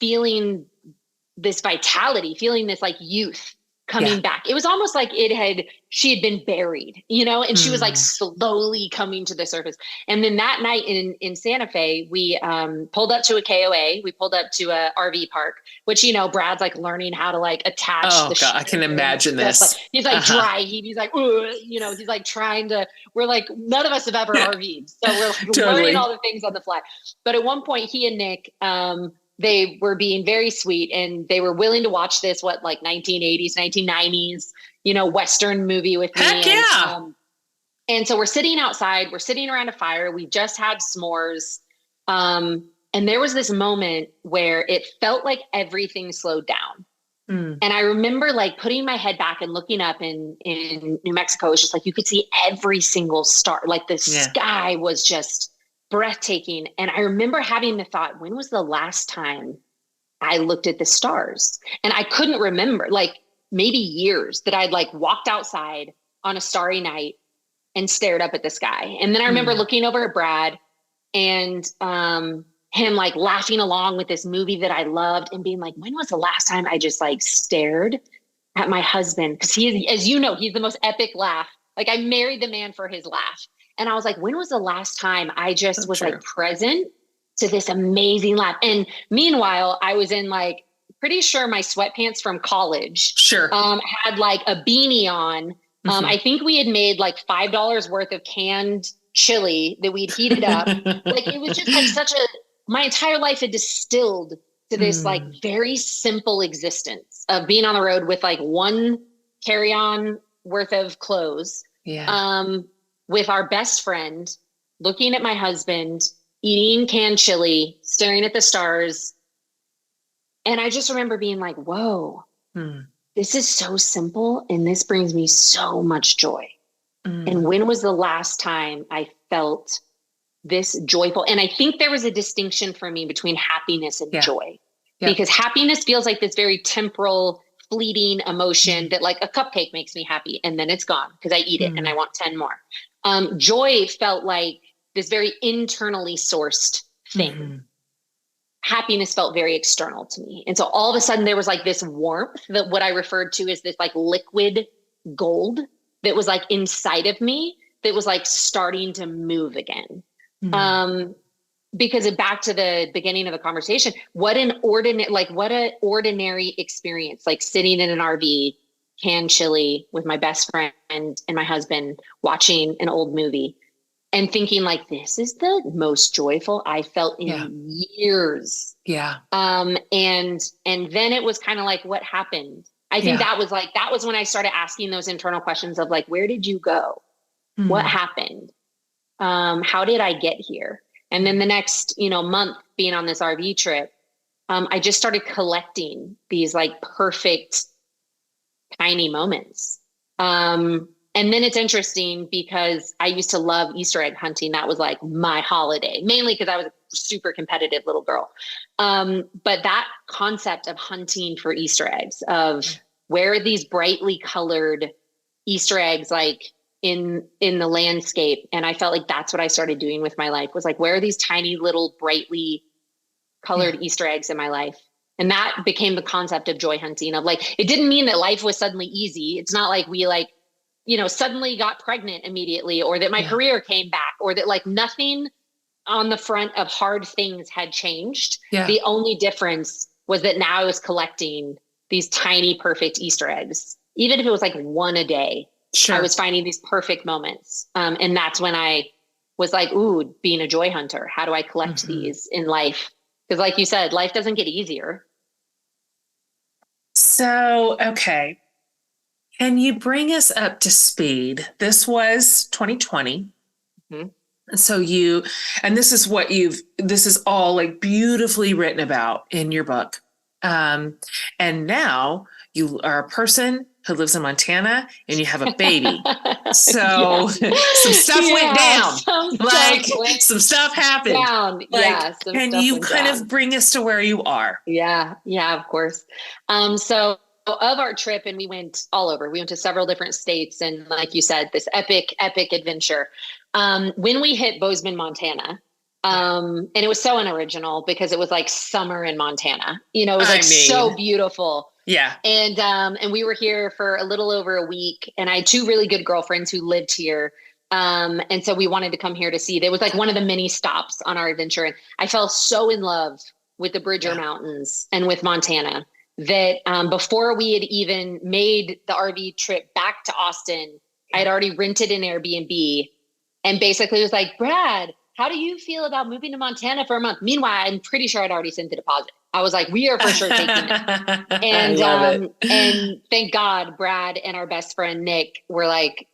feeling this vitality, feeling this like youth coming back. It was almost like she had been buried, and she was like slowly coming to the surface. And then that night in Santa Fe, we pulled up to a KOA. We pulled up to a RV park, which, Brad's like learning how to like attach. Oh God, I can imagine this. Like, he's like dry. He's like, he's like trying to, we're like, none of us have ever RV'd. So we're like learning all the things on the fly. But at one point he and Nick, they were being very sweet, and they were willing to watch this, like 1980s, 1990s, Western movie with me. Heck yeah. And so we're sitting outside, we're sitting around a fire. We just had s'mores. And there was this moment where it felt like everything slowed down. And I remember like putting my head back and looking up in New Mexico. It was just like, you could see every single star. Like the sky was just breathtaking. And I remember having the thought, when was the last time I looked at the stars? And I couldn't remember, like maybe years that I'd like walked outside on a starry night and stared up at the sky. And then I remember looking over at Brad and him like laughing along with this movie that I loved and being like, when was the last time I just like stared at my husband? Because he is, as you know, he's the most epic laugh. Like I married the man for his laugh. And I was like, when was the last time I just was like present to this amazing laugh? And meanwhile, I was in like, pretty sure my sweatpants from college had like a beanie on. I think we had made like $5 worth of canned chili that we'd heated up. Like it was just like my entire life had distilled to this like very simple existence of being on the road with like one carry-on worth of clothes. With our best friend, looking at my husband, eating canned chili, staring at the stars. And I just remember being like, whoa, this is so simple. And this brings me so much joy. And when was the last time I felt this joyful? And I think there was a distinction for me between happiness and joy, because happiness feels like this very temporal, fleeting emotion that like a cupcake makes me happy and then it's gone because I eat it and I want 10 more. Joy felt like this very internally sourced thing. Happiness felt very external to me. And so all of a sudden there was like this warmth, that what I referred to as this like liquid gold that was like inside of me that was like starting to move again. Because back to the beginning of the conversation, what an ordinary experience, like sitting in an RV, canned chili with my best friend and my husband, watching an old movie and thinking like, this is the most joyful I felt in years. And then it was kind of like, what happened? I think that was when I started asking those internal questions of like, where did you go? What happened? How did I get here? And then the next, month being on this RV trip, I just started collecting these like perfect tiny moments. And then it's interesting because I used to love Easter egg hunting. That was like my holiday, mainly because I was a super competitive little girl. But that concept of hunting for Easter eggs, of where are these brightly colored Easter eggs, like in the landscape. And I felt like that's what I started doing with my life, was like, where are these tiny little brightly colored Easter eggs in my life? And that became the concept of joy hunting, of like, it didn't mean that life was suddenly easy. It's not like we like, suddenly got pregnant immediately, or that my career came back, or that like nothing on the front of hard things had changed. The only difference was that now I was collecting these tiny, perfect Easter eggs. Even if it was like one a day, I was finding these perfect moments. And that's when I was like, ooh, being a joy hunter. How do I collect these in life? Because like you said, life doesn't get easier. So, okay. Can you bring us up to speed? This was 2020. Mm-hmm. So and this is all like beautifully written about in your book. And now you are a person who lives in Montana and you have a baby. So some stuff went down, some stuff happened. Down. Like, Yeah. can you kind of bring us to where you are? Yeah. Yeah, of course. So of our trip, and we went all over, we went to several different states. And like you said, this epic adventure. When we hit Bozeman, Montana, and it was so unoriginal because it was like summer in Montana, it was like so beautiful. Yeah. And we were here for a little over a week, and I had two really good girlfriends who lived here. And so we wanted to come here to see. It was like one of the many stops on our adventure. And I fell so in love with the Bridger Mountains and with Montana that before we had even made the RV trip back to Austin, I had already rented an Airbnb and basically was like, Brad, how do you feel about moving to Montana for a month? Meanwhile, I'm pretty sure I'd already sent the deposit. I was like, we are for sure taking it. And thank God, Brad and our best friend, Nick, were like,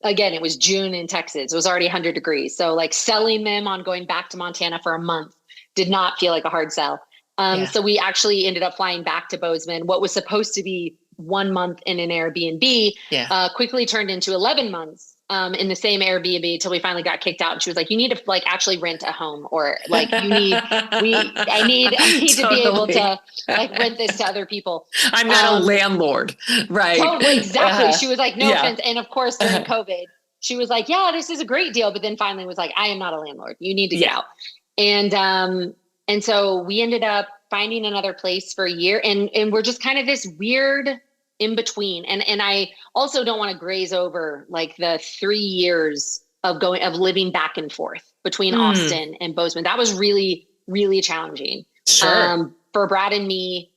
again, it was June in Texas. It was already 100 degrees. So like selling them on going back to Montana for a month did not feel like a hard sell. So we actually ended up flying back to Bozeman. What was supposed to be 1 month in an Airbnb quickly turned into 11 months in the same Airbnb until we finally got kicked out. And she was like, you need to like actually rent a home, or like I need to be able to like rent this to other people. I'm not a landlord. Right. Totally, exactly. She was like, no offense. And of course, during COVID, she was like, yeah, this is a great deal. But then finally was like, I am not a landlord. You need to get out. And so we ended up finding another place for a year, and we're just kind of this weird in between. And I also don't want to graze over like the 3 years of living back and forth between Austin and Bozeman. That was really, really challenging. Sure. For Brad and me,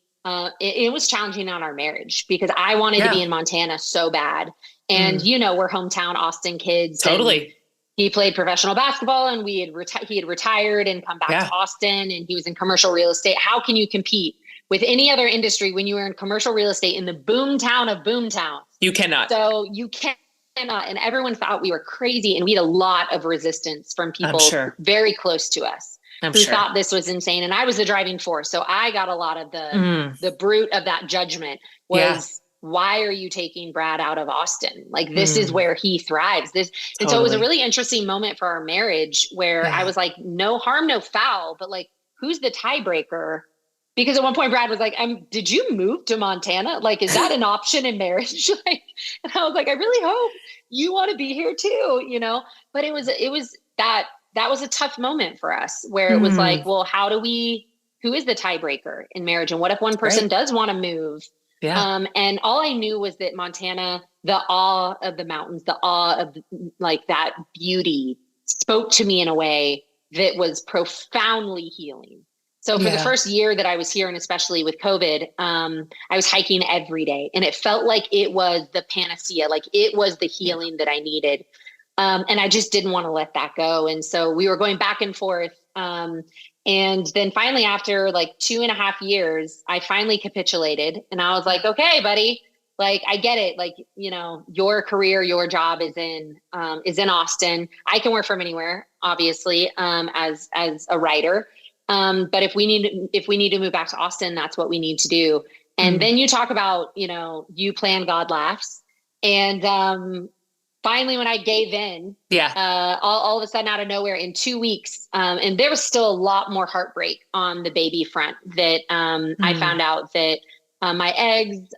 it was challenging on our marriage because I wanted to be in Montana so bad. And, we're hometown Austin kids. Totally. He played professional basketball, and he had retired and come back to Austin, and he was in commercial real estate. How can you compete with any other industry when you are in commercial real estate in the boom town of boomtown? You cannot. So you cannot. And everyone thought we were crazy. And we had a lot of resistance from people very close to us who thought this was insane. And I was the driving force. So I got a lot of the brute of that judgment was, why are you taking Brad out of Austin? Like, this is where he thrives. And so it was a really interesting moment for our marriage where I was like, no harm, no foul, but like, who's the tiebreaker? Because at one point Brad was like, did you move to Montana? Like, is that an option in marriage? Like, and I was like, I really hope you want to be here too, but it was that was a tough moment for us where it was like, well, who is the tiebreaker in marriage? And what if one person does want to move? And all I knew was that Montana, the awe of the mountains, the awe of like that beauty spoke to me in a way that was profoundly healing. So for the first year that I was here, and especially with COVID, I was hiking every day, and it felt like it was the panacea, like it was the healing that I needed. And I just didn't want to let that go. And so we were going back and forth. And then finally, after like 2.5 years, I finally capitulated, and I was like, okay, buddy, like, I get it. Like, your career, your job is in Austin. I can work from anywhere, obviously, as a writer. But if we need to move back to Austin, that's what we need to do. And then you talk about, you plan, God laughs. And finally, when I gave in, all of a sudden out of nowhere in 2 weeks, and there was still a lot more heartbreak on the baby front that I found out that my eggs,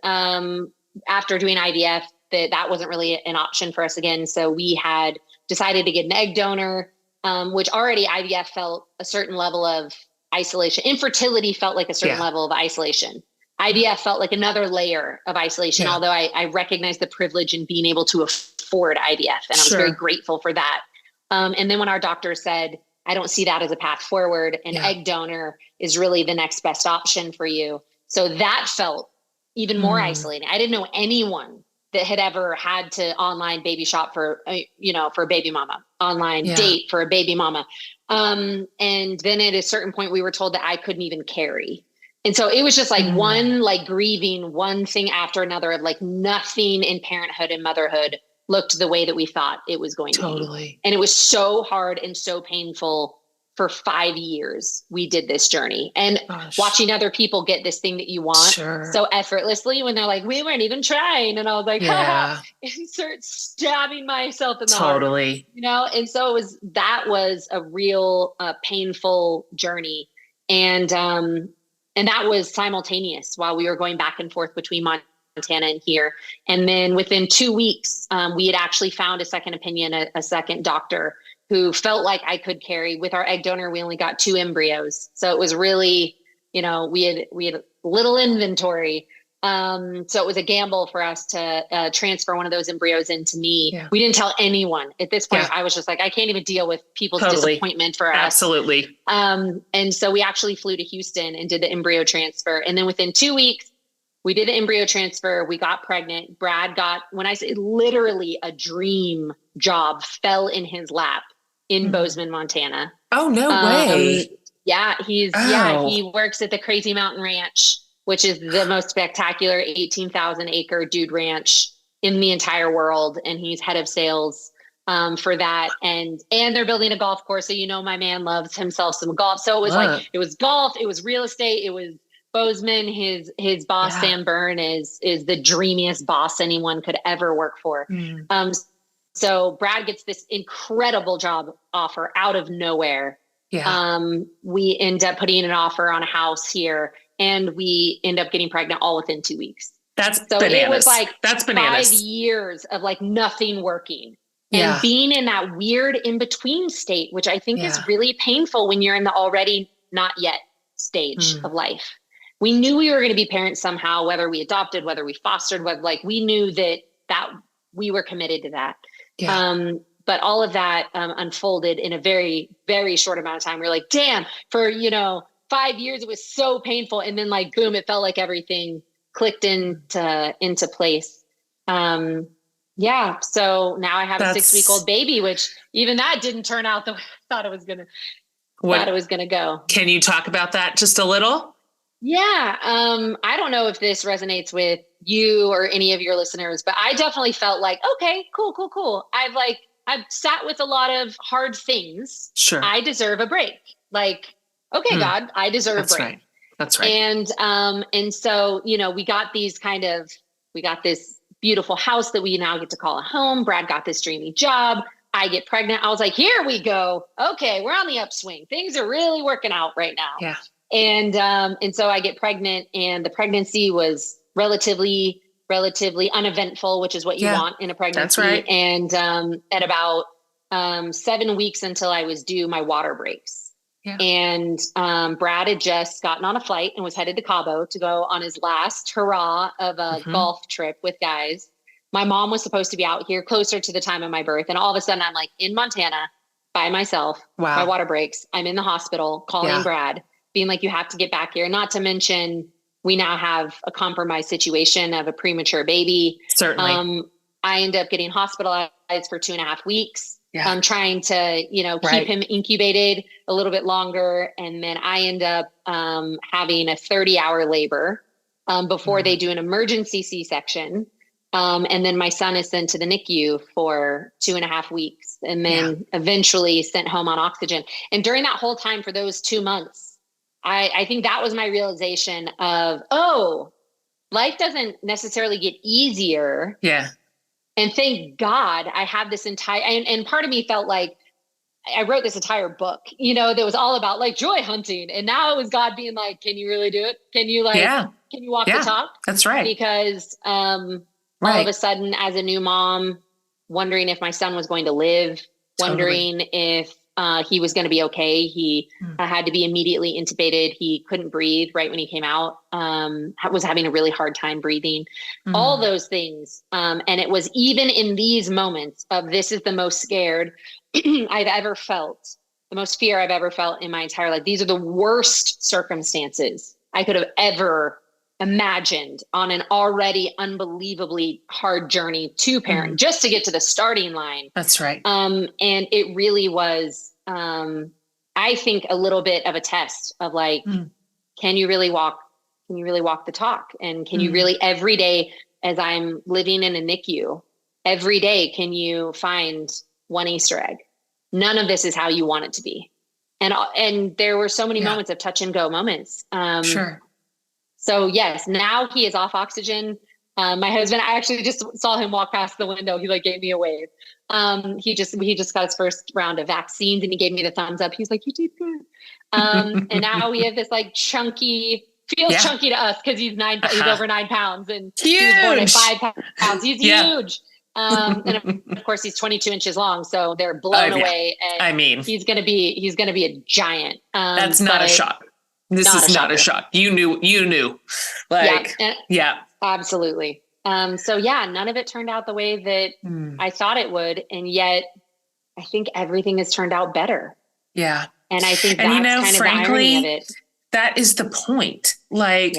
after doing IVF, that wasn't really an option for us again. So we had decided to get an egg donor, which already IVF felt a certain level of isolation. Infertility felt like a certain level of isolation. IVF felt like another layer of isolation, although I recognized the privilege in being able to afford IVF. And I was very grateful for that. And then when our doctor said, I don't see that as a path forward, an egg donor is really the next best option for you. So that felt even more isolating. I didn't know anyone that had ever had to online baby shop for, for a baby mama, online date for a baby mama. And then at a certain point we were told that I couldn't even carry. And so it was just like one, like grieving one thing after another of like nothing in parenthood and motherhood looked the way that we thought it was going to be. And it was so hard and so painful. For 5 years, we did this journey, and watching other people get this thing that you want so effortlessly when they're like, we weren't even trying. And I was like, and start stabbing myself in the heart, And so that was a real painful journey. And that was simultaneous while we were going back and forth between Montana and here. And then within 2 weeks, we had actually found a second opinion, a second doctor who felt like I could carry. With our egg donor, we only got 2 embryos. So it was really, we had little inventory. So it was a gamble for us to transfer one of those embryos into me. Yeah. We didn't tell anyone at this point. I was just like, I can't even deal with people's disappointment for us. Absolutely. And so we actually flew to Houston and did the embryo transfer. And then within 2 weeks, we did the embryo transfer. We got pregnant. Brad got, when I say literally a dream job fell in his lap in Bozeman, Montana. Oh, no way. Yeah, he works at the Crazy Mountain Ranch, which is the most spectacular 18,000 acre dude ranch in the entire world. And he's head of sales for that. And they're building a golf course. So, my man loves himself some golf. So it was it was golf, it was real estate, it was Bozeman. His boss, Sam Byrne, is the dreamiest boss anyone could ever work for. So Brad gets this incredible job offer out of nowhere. We end up putting an offer on a house here, and we end up getting pregnant all within 2 weeks. That's bananas. It was like that's bananas. 5 years of like nothing working and being in that weird in-between state, which I think is really painful when you're in the already not yet stage of life. We knew we were going to be parents somehow, whether we adopted, whether we fostered, we knew that we were committed to that. But all of that unfolded in a very, very short amount of time. We're like, damn, for, 5 years, it was so painful. And then like, boom, it felt like everything clicked into place. So now I have a 6-week-old baby, which even that didn't turn out the way I thought it was going to go. Can you talk about that just a little? Yeah. I don't know if this resonates with you or any of your listeners, but I definitely felt like, okay, cool. I've sat with a lot of hard things. Sure. I deserve a break. Like, okay, God, I deserve a break. Right. That's right. And so, we got this beautiful house that we now get to call a home. Brad got this dreamy job. I get pregnant. I was like, here we go. Okay. We're on the upswing. Things are really working out right now. Yeah. And so I get pregnant, and the pregnancy was relatively uneventful, which is what you want in a pregnancy. That's right. And at about 7 weeks until I was due, my water breaks. Yeah. And Brad had just gotten on a flight and was headed to Cabo to go on his last hurrah of a golf trip with guys. My mom was supposed to be out here closer to the time of my birth. And all of a sudden I'm like in Montana by myself. Wow. My water breaks. I'm in the hospital calling Brad, being like, you have to get back here. Not to mention, we now have a compromised situation of a premature baby. Certainly. I end up getting hospitalized for 2.5 weeks. Yeah. I'm trying to, keep him incubated a little bit longer. And then I end up having a 30-hour labor before they do an emergency C-section. And then my son is sent to the NICU for 2.5 weeks, and then eventually sent home on oxygen. And during that whole time, for those 2 months, I think that was my realization of, life doesn't necessarily get easier. Yeah. And thank God I have this entire, and part of me felt like I wrote this entire book, that was all about like joy hunting. And now it was God being like, can you really do it? Can you can you walk the talk? That's right. Because all of a sudden, as a new mom, wondering if my son was going to live, wondering if he was going to be okay. He had to be immediately intubated. He couldn't breathe right when he came out, was having a really hard time breathing, all those things. And it was even in these moments of, this is the most scared I've ever felt, the most fear I've ever felt in my entire life. These are the worst circumstances I could have ever imagined on an already unbelievably hard journey to parent, just to get to the starting line. That's right. And it really was, I think, a little bit of a test of like, can you really walk the talk? And can you really every day, as I'm living in a NICU, every day, can you find one Easter egg? None of this is how you want it to be. And there were so many moments of touch and go moments. Sure. So yes, now he is off oxygen. My husband, I actually just saw him walk past the window. He like gave me a wave. He just got his first round of vaccines and he gave me the thumbs up. He's like, you did good. And now we have this like chunky, feels chunky to us because he's over 9 pounds and huge. He was born at 5 pounds. He's huge. And of course he's 22 inches long. So they're blown away. And I mean, he's going to be a giant. That's not a shock. This is not a shock. You knew. Like, absolutely. So yeah, none of it turned out the way that I thought it would. And yet I think everything has turned out better. Yeah. And I think that's kind of frankly, the irony of it. That is the point. Like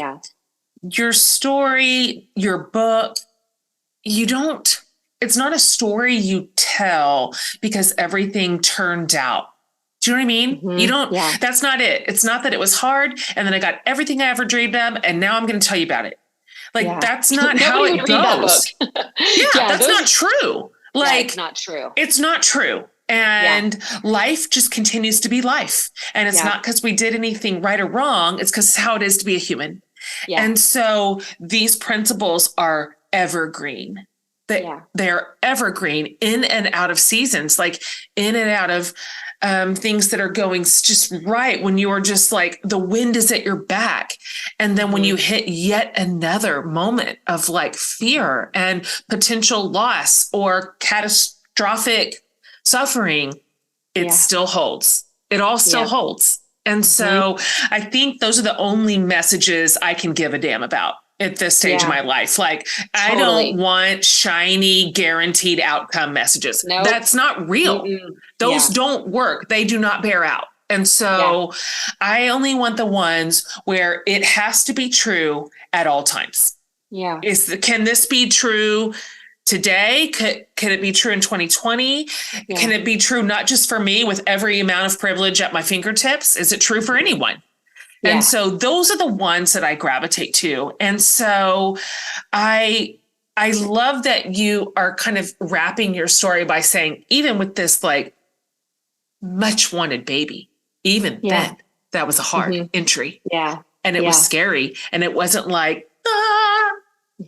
your story, your book, it's not a story you tell because everything turned out. Do you know what I mean? You don't, that's not it. It's not that it was hard and then I got everything I ever dreamed of and now I'm going to tell you about it. Like, that's not how it goes. That's not true. Like, it's not true. It's not true. And life just continues to be life. And it's not because we did anything right or wrong. It's because it's how it is to be a human. And so these principles are evergreen. They're evergreen in and out of seasons, like in and out of things that are going just right when you are just like the wind is at your back. And then when you hit yet another moment of like fear and potential loss or catastrophic suffering, it still holds. It all still holds. And so I think those are the only messages I can give a damn about at this stage of my life. Like, I don't want shiny, guaranteed outcome messages. Nope. That's not real. Those don't work. They do not bear out. And so I only want the ones where it has to be true at all times. Yeah. Can this be true today? Can it be true in 2020? Can it be true not just for me with every amount of privilege at my fingertips? Is it true for anyone? And so those are the ones that I gravitate to. And so I love that you are kind of wrapping your story by saying, even with this like much wanted baby, even then, that was a hard entry. Yeah. And it was scary. And it wasn't like,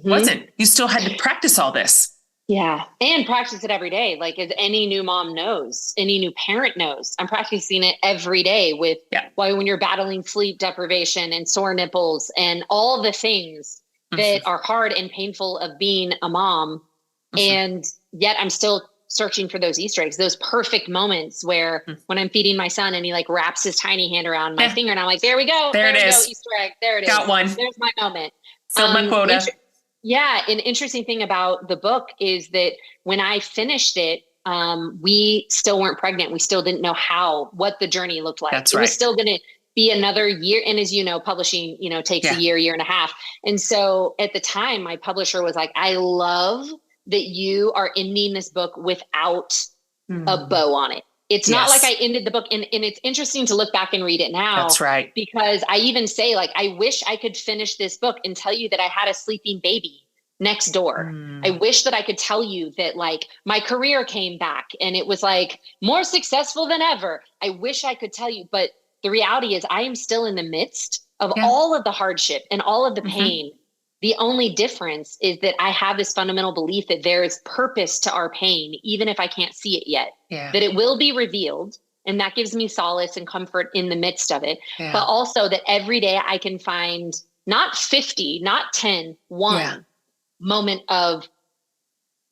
wasn't. You still had to practice all this. Yeah. And practice it every day. Like, as any new mom knows, any new parent knows, I'm practicing it every day with when you're battling sleep deprivation and sore nipples and all the things that are hard and painful of being a mom. And yet I'm still searching for those Easter eggs, those perfect moments where when I'm feeding my son and he like wraps his tiny hand around my finger and I'm like, there we go. There it is. Easter egg. There it is. Got one. There's my moment. Filled my quota. An interesting thing about the book is that when I finished it, we still weren't pregnant. We still didn't know what the journey looked like. That's it was still going to be another year. And as you know, publishing, takes a year and a half. And so at the time, my publisher was like, I love that you are ending this book without a bow on it. It's not like I ended the book. And it's interesting to look back and read it now. That's right. Because I even say, like, I wish I could finish this book and tell you that I had a sleeping baby next door. I wish that I could tell you that like my career came back and it was like more successful than ever. I wish I could tell you, but the reality is I am still in the midst of all of the hardship and all of the pain. The only difference is that I have this fundamental belief that there is purpose to our pain, even if I can't see it yet, that it will be revealed. And that gives me solace and comfort in the midst of it. But also that every day I can find not 50, not 10, one moment of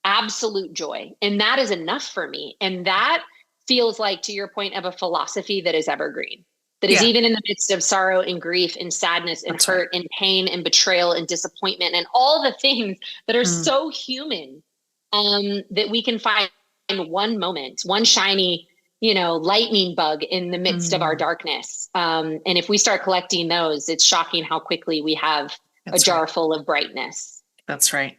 absolute joy. And that is enough for me. And that feels like, to your point, of a philosophy that is evergreen. That is even in the midst of sorrow and grief and sadness and hurt and pain and betrayal and disappointment and all the things that are so human, that we can find one moment, one shiny, lightning bug in the midst of our darkness. And if we start collecting those, it's shocking how quickly we have a jar full of brightness. That's right.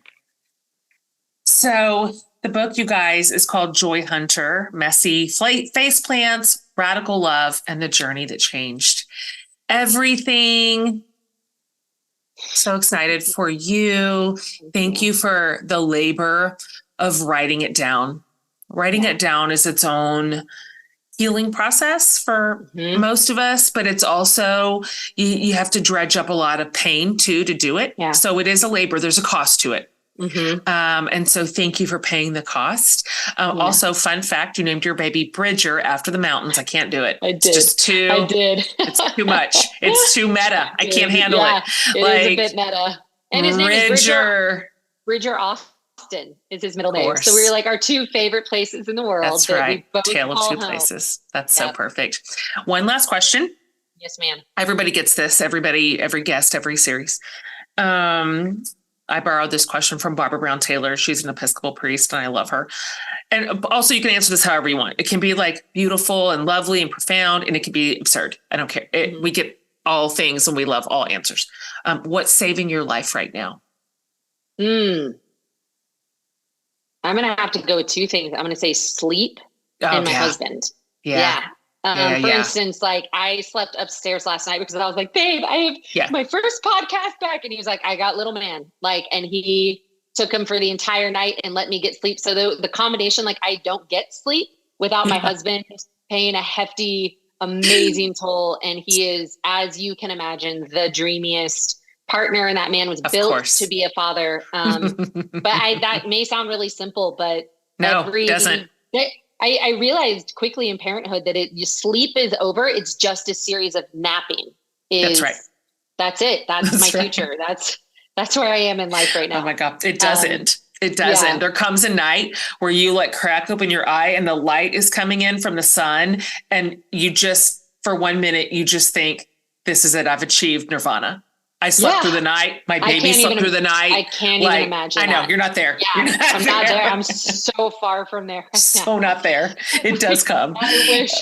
So the book, you guys, is called Joy Hunter, Messy Face Plants, Radical Love, and the Journey That Changed Everything. So excited for you. Thank you for the labor of writing it down. Writing it down is its own healing process for most of us, but it's also, you have to dredge up a lot of pain too to do it. Yeah. So it is a labor. There's a cost to it. And so thank you for paying the cost. Also, fun fact, you named your baby Bridger after the mountains. I can't do it. I did. It's just too, I did. It's too much. It's too meta. I can't handle it. It is a bit meta. And his name is Bridger. Bridger Austin is his middle name. So we were like our two favorite places in the world. That's right. Tale of two places. That's so perfect. One last question. Yes, ma'am. Everybody gets this. Every guest, every series. I borrowed this question from Barbara Brown Taylor. She's an Episcopal priest and I love her. And also you can answer this however you want. It can be like beautiful and lovely and profound, and it can be absurd. I don't care. We get all things and we love all answers. What's saving your life right now? I'm going to have to go with two things. I'm going to say sleep and my husband. For instance, like I slept upstairs last night because I was like, babe, I have my first podcast back. And he was like, I got little man. And he took him for the entire night and let me get sleep. So the combination, I don't get sleep without my husband paying a hefty, amazing toll. And he is, as you can imagine, the dreamiest partner. And that man was built to be a father. But that may sound really simple, but no, it doesn't. I realized quickly in parenthood that sleep is over. It's just a series of napping. That's right. That's it. That's my future. That's where I am in life right now. Oh my God. It doesn't. It doesn't. Yeah. There comes a night where you crack open your eye and the light is coming in from the sun. And you just, for 1 minute, you just think, this is it. I've achieved nirvana. I slept through the night. My baby slept through the night. I can't even imagine. I know you're not there. Yeah, I'm not there. I'm so far from there. So not there. It does come. I wish.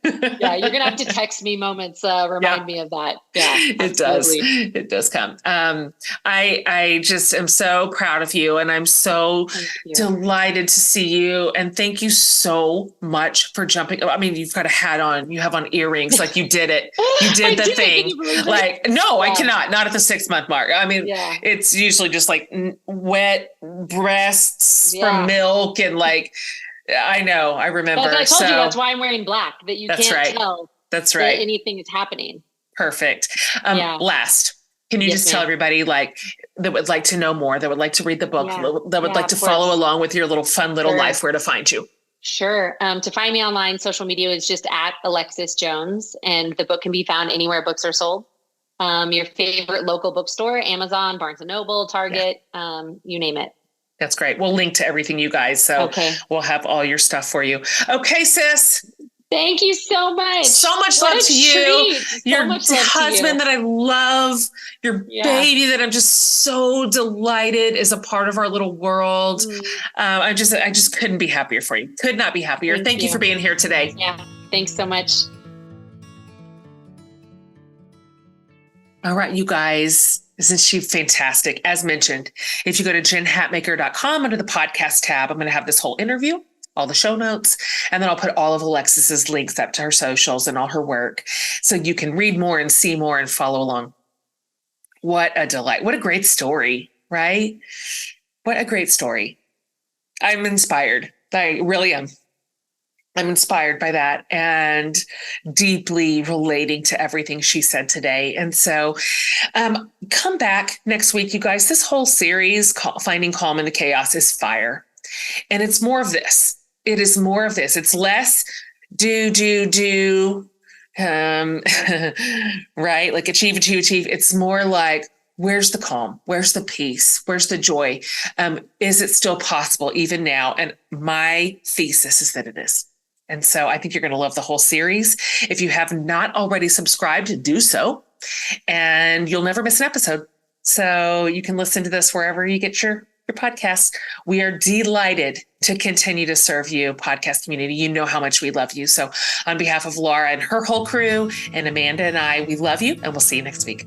You're gonna have to text me moments. Remind me of that. Yeah, it does. It does come. I just am so proud of you, and I'm so delighted to see you. And thank you so much for jumping. I mean, you've got a hat on. You have on earrings. You did it. You did the thing. No, I cannot. Not at the 6 month mark. I mean, it's usually just wet breasts from milk and I know. I remember. I told you that's why I'm wearing black. That you can't tell. That's right. That anything is happening. Perfect. Last, can you just tell everybody that would like to know more, that would like to read the book, that would like to follow along with your little fun little life, where to find you? Sure. To find me online, social media is just at Alexis Jones, and the book can be found anywhere books are sold. Your favorite local bookstore, Amazon, Barnes & Noble, Target, you name it. That's great. We'll link to everything, you guys. So we'll have all your stuff for you. Okay, sis. Thank you so much. So much love to you. Your husband that I love, your baby that I'm just so delighted is a part of our little world. I just couldn't be happier for you. Could not be happier. Thank you for being here today. Yeah. Thanks so much. All right, you guys, isn't she fantastic? As mentioned, if you go to jenhatmaker.com under the podcast tab, I'm going to have this whole interview, all the show notes, and then I'll put all of Alexis's links up to her socials and all her work so you can read more and see more and follow along. What a delight. What a great story, right? What a great story. I'm inspired. I really am. I'm inspired by that and deeply relating to everything she said today. And so come back next week, you guys. This whole series, Finding Calm in the Chaos, is fire. And it's more of this. It is more of this. It's less do, right? Achieve. It's more where's the calm? Where's the peace? Where's the joy? Is it still possible even now? And my thesis is that it is. And so I think you're going to love the whole series. If you have not already subscribed, do so, and you'll never miss an episode. So you can listen to this wherever you get your podcasts. We are delighted to continue to serve you, podcast community. You know how much we love you. So on behalf of Laura and her whole crew and Amanda and I, we love you, and we'll see you next week.